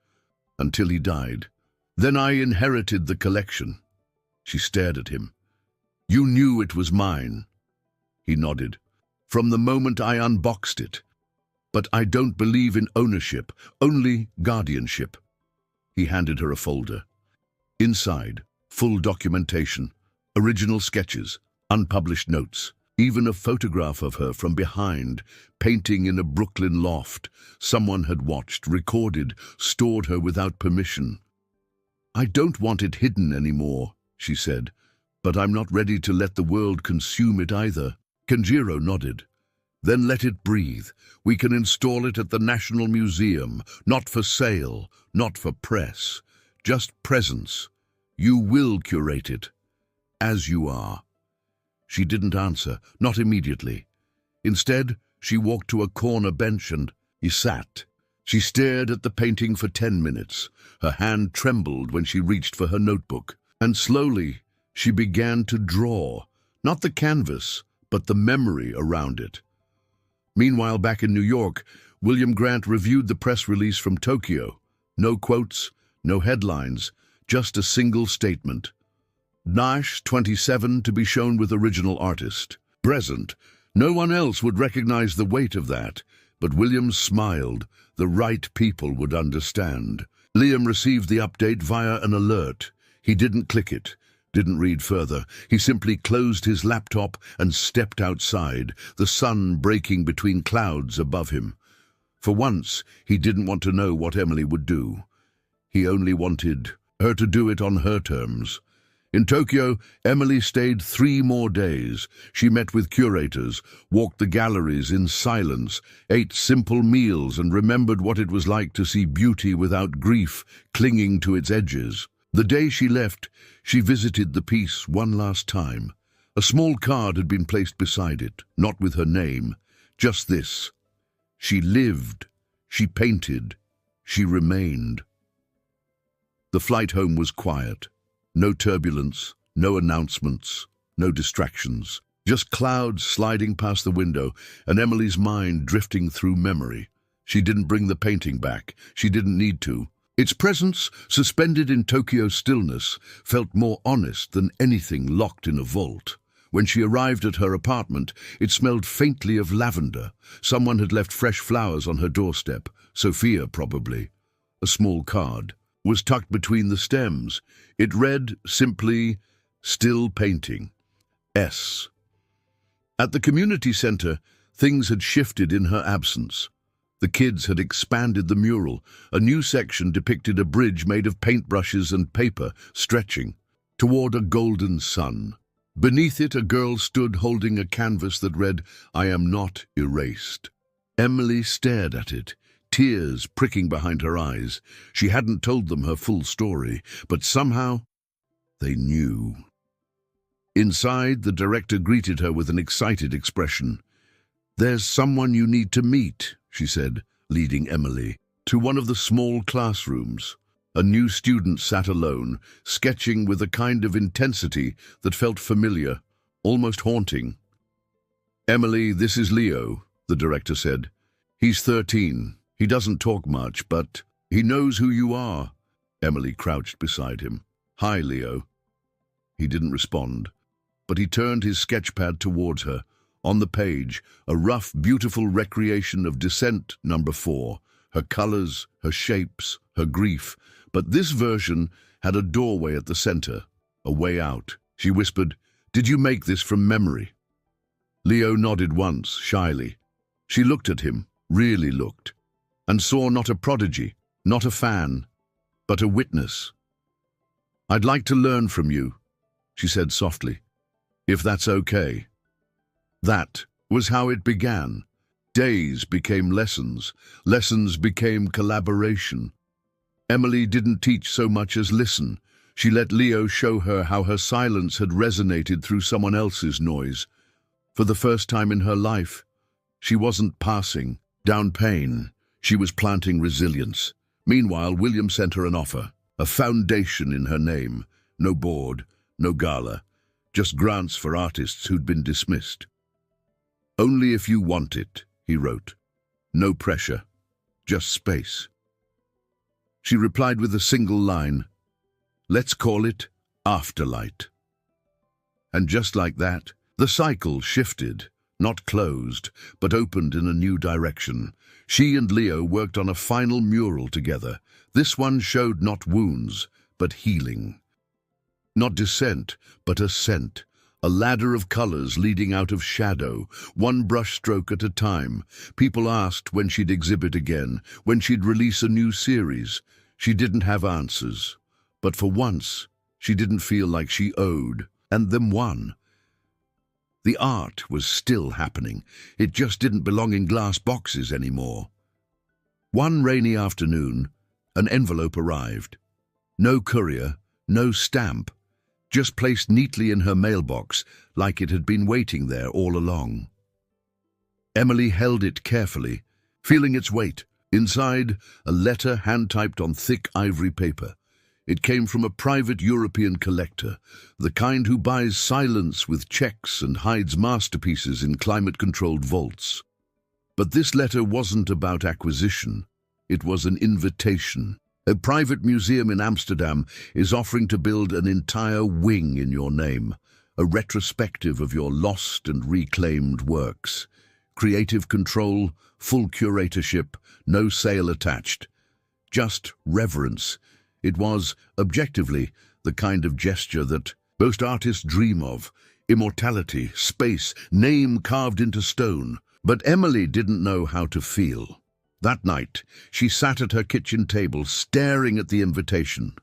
until he died. Then I inherited the collection." She stared at him. "You knew it was mine." He nodded. "From the moment I unboxed it. But I don't believe in ownership, only guardianship." He handed her a folder. Inside, full documentation, original sketches, unpublished notes, even a photograph of her from behind, painting in a Brooklyn loft. Someone had watched, recorded, stored her without permission. "I don't want it hidden anymore," she said, "but I'm not ready to let the world consume it either." Kenjiro nodded. "Then let it breathe. We can install it at the National Museum, not for sale, not for press, just presence. You will curate it, as you are." She didn't answer, not immediately. Instead, she walked to a corner bench and he sat. She stared at the painting for 10 minutes. Her hand trembled when she reached for her notebook. And slowly, she began to draw, not the canvas, but the memory around it. Meanwhile, back in New York, William Grant reviewed the press release from Tokyo. No quotes, no headlines, just a single statement. Nash, 27, to be shown with original artist. Present. No one else would recognize the weight of that, but William smiled. The right people would understand. Liam received the update via an alert. He didn't click it, didn't read further. He simply closed his laptop and stepped outside, the sun breaking between clouds above him. For once, he didn't want to know what Emily would do. He only wanted her to do it on her terms. In Tokyo, Emily stayed 3 more days. She met with curators, walked the galleries in silence, ate simple meals and remembered what it was like to see beauty without grief clinging to its edges. The day she left, she visited the piece one last time. A small card had been placed beside it, not with her name, just this: she lived, she painted, she remained. The flight home was quiet. No turbulence, no announcements, no distractions. Just clouds sliding past the window and Emily's mind drifting through memory. She didn't bring the painting back. She didn't need to. Its presence, suspended in Tokyo's stillness, felt more honest than anything locked in a vault. When she arrived at her apartment, it smelled faintly of lavender. Someone had left fresh flowers on her doorstep. Sophia, probably. A small card was tucked between the stems. It read simply, "Still painting. S." At the community center, things had shifted in her absence. The kids had expanded the mural. A new section depicted a bridge made of paintbrushes and paper, stretching toward a golden sun. Beneath it, a girl stood holding a canvas that read, "I am not erased." Emily stared at it, tears pricking behind her eyes. She hadn't told them her full story, but somehow they knew. Inside, the director greeted her with an excited expression. "There's someone you need to meet," she said, leading Emily to one of the small classrooms. A new student sat alone, sketching with a kind of intensity that felt familiar, almost haunting. "Emily, this is Leo," the director said. "He's 13. He doesn't talk much, but he knows who you are." Emily crouched beside him. "Hi, Leo." He didn't respond, but he turned his sketchpad towards her. On the page, a rough, beautiful recreation of Descent number 4, her colors, her shapes, her grief. But this version had a doorway at the center, a way out. She whispered, "Did you make this from memory?" Leo nodded once, shyly. She looked at him, really looked, and saw not a prodigy, not a fan, but a witness. "I'd like to learn from you," she said softly, "if that's okay." That was how it began. Days became lessons. Lessons became collaboration. Emily didn't teach so much as listen. She let Leo show her how her silence had resonated through someone else's noise. For the first time in her life, she wasn't passing down pain. She was planting resilience. Meanwhile, William sent her an offer, a foundation in her name. No board, no gala, just grants for artists who'd been dismissed. "Only if you want it," he wrote. "No pressure, just space." She replied with a single line, "Let's call it Afterlight." And just like that, the cycle shifted, not closed, but opened in a new direction. She and Leo worked on a final mural together. This one showed not wounds, but healing. Not descent, but ascent. A ladder of colors leading out of shadow, one brushstroke at a time. People asked when she'd exhibit again, when she'd release a new series. She didn't have answers. But for once, she didn't feel like she owed, and them won. The art was still happening. It just didn't belong in glass boxes anymore. One rainy afternoon, an envelope arrived. No courier, no stamp, just placed neatly in her mailbox, like it had been waiting there all along. Emily held it carefully, feeling its weight. Inside, a letter hand-typed on thick ivory paper. It came from a private European collector, the kind who buys silence with checks and hides masterpieces in climate-controlled vaults. But this letter wasn't about acquisition. It was an invitation. A private museum in Amsterdam is offering to build an entire wing in your name, a retrospective of your lost and reclaimed works. Creative control, full curatorship, no sale attached. Just reverence. It was, objectively, the kind of gesture that most artists dream of. Immortality, space, name carved into stone. But Emily didn't know how to feel. That night, she sat at her kitchen table, staring at the invitation.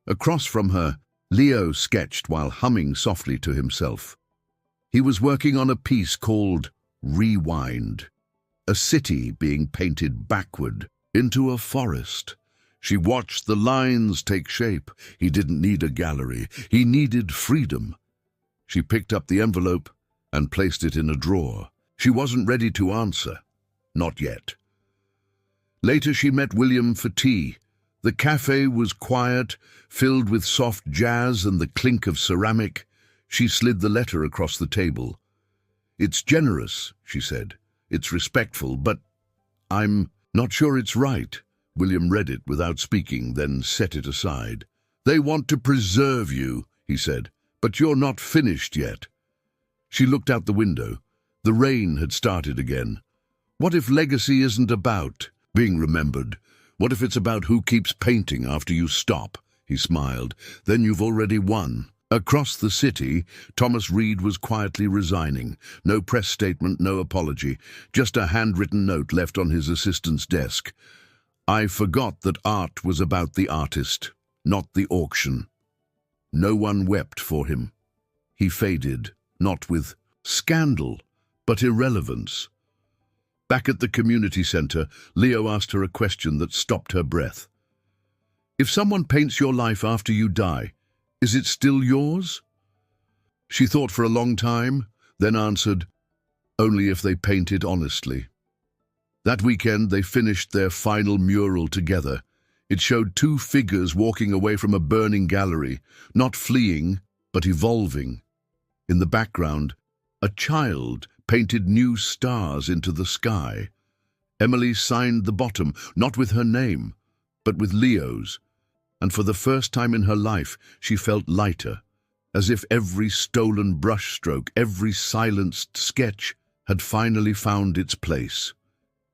Across from her, Leo sketched while humming softly to himself. He was working on a piece called Rewind, a city being painted backward into a forest. She watched the lines take shape. He didn't need a gallery. He needed freedom. She picked up the envelope and placed it in a drawer. She wasn't ready to answer. Not yet. Later she met William for tea. The cafe was quiet, filled with soft jazz and the clink of ceramic. She slid the letter across the table. "It's generous," she said. "It's respectful, but I'm not sure it's right." William read it without speaking, then set it aside. "They want to preserve you," he said, "but you're not finished yet." She looked out the window. The rain had started again. What if legacy isn't about being remembered? What if it's about who keeps painting after you stop? He smiled. Then you've already won. Across the city, Thomas Reed was quietly resigning. No press statement, no apology, just a handwritten note left on his assistant's desk. "I forgot that art was about the artist, not the auction." No one wept for him. He faded, not with scandal, but irrelevance. Back at the community center, Leo asked her a question that stopped her breath. "If someone paints your life after you die, is it still yours?" She thought for a long time, then answered, "Only if they paint it honestly." That weekend, they finished their final mural together. It showed two figures walking away from a burning gallery, not fleeing, but evolving. In the background, a child painted new stars into the sky. Emily signed the bottom, not with her name, but with Leo's. And for the first time in her life, she felt lighter, as if every stolen brushstroke, every silenced sketch had finally found its place.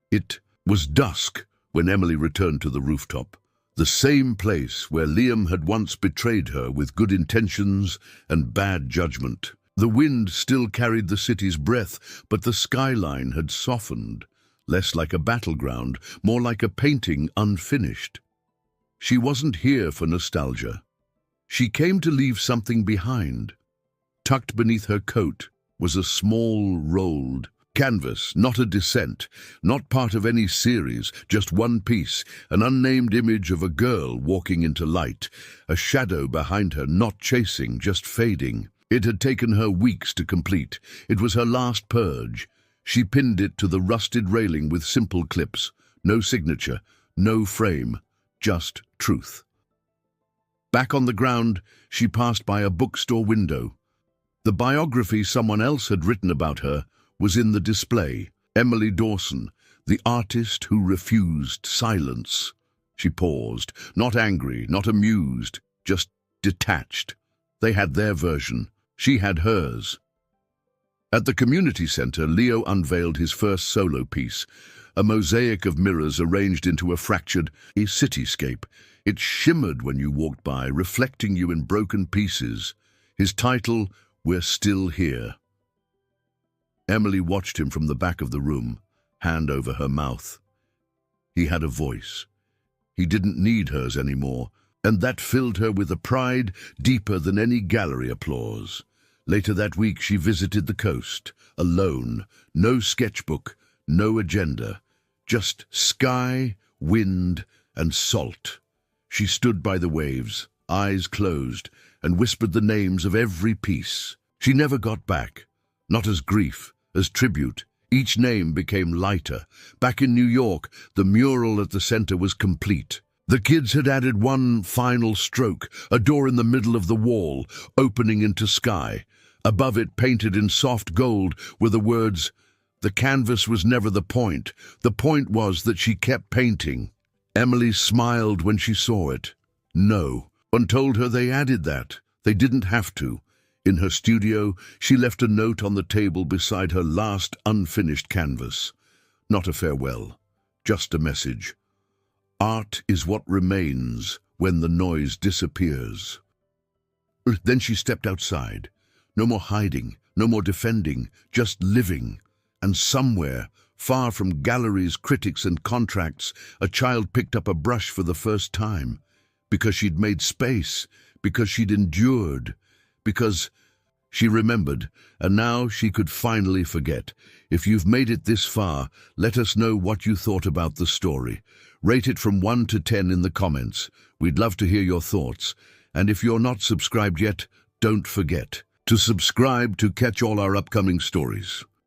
It was dusk when Emily returned to the rooftop, the same place where Liam had once betrayed her with good intentions and bad judgment. The wind still carried the city's breath, but the skyline had softened, less like a battleground, more like a painting unfinished. She wasn't here for nostalgia. She came to leave something behind. Tucked beneath her coat was a small, rolled Canvas, not a descent, not part of any series, just one piece, an unnamed image of a girl walking into light, a shadow behind her, not chasing, just fading. It had taken her weeks to complete. It was her last purge. She pinned it to the rusted railing with simple clips. No signature, no frame, just truth. Back on the ground, she passed by a bookstore window. The biography someone else had written about her was in the display. Emily Dawson, the artist who refused silence. She paused, not angry, not amused, just detached. They had their version. She had hers. At the community center, Leo unveiled his first solo piece, a mosaic of mirrors arranged into a fractured cityscape. It shimmered when you walked by, reflecting you in broken pieces. His title, We're Still Here. Emily watched him from the back of the room, hand over her mouth. He had a voice. He didn't need hers anymore, and that filled her with a pride deeper than any gallery applause. Later that week, she visited the coast, alone, no sketchbook, no agenda, just sky, wind, and salt. She stood by the waves, eyes closed, and whispered the names of every piece. She never got back, not as grief, as tribute. Each name became lighter. Back in New York, the mural at the center was complete. The kids had added one final stroke, a door in the middle of the wall, opening into sky. Above it, painted in soft gold, were the words, "The canvas was never the point. The point was that she kept painting." Emily smiled when she saw it. No, one told her they added that. They didn't have to. In her studio, she left a note on the table beside her last unfinished canvas. Not a farewell, just a message. Art is what remains when the noise disappears. Then she stepped outside. No more hiding, no more defending, just living. And somewhere, far from galleries, critics, and contracts, a child picked up a brush for the first time. Because she'd made space, because she'd endured, because she remembered, and now she could finally forget. If you've made it this far, let us know what you thought about the story. Rate it from 1 to 10 in the comments. We'd love to hear your thoughts. And if you're not subscribed yet, don't forget to subscribe to catch all our upcoming stories.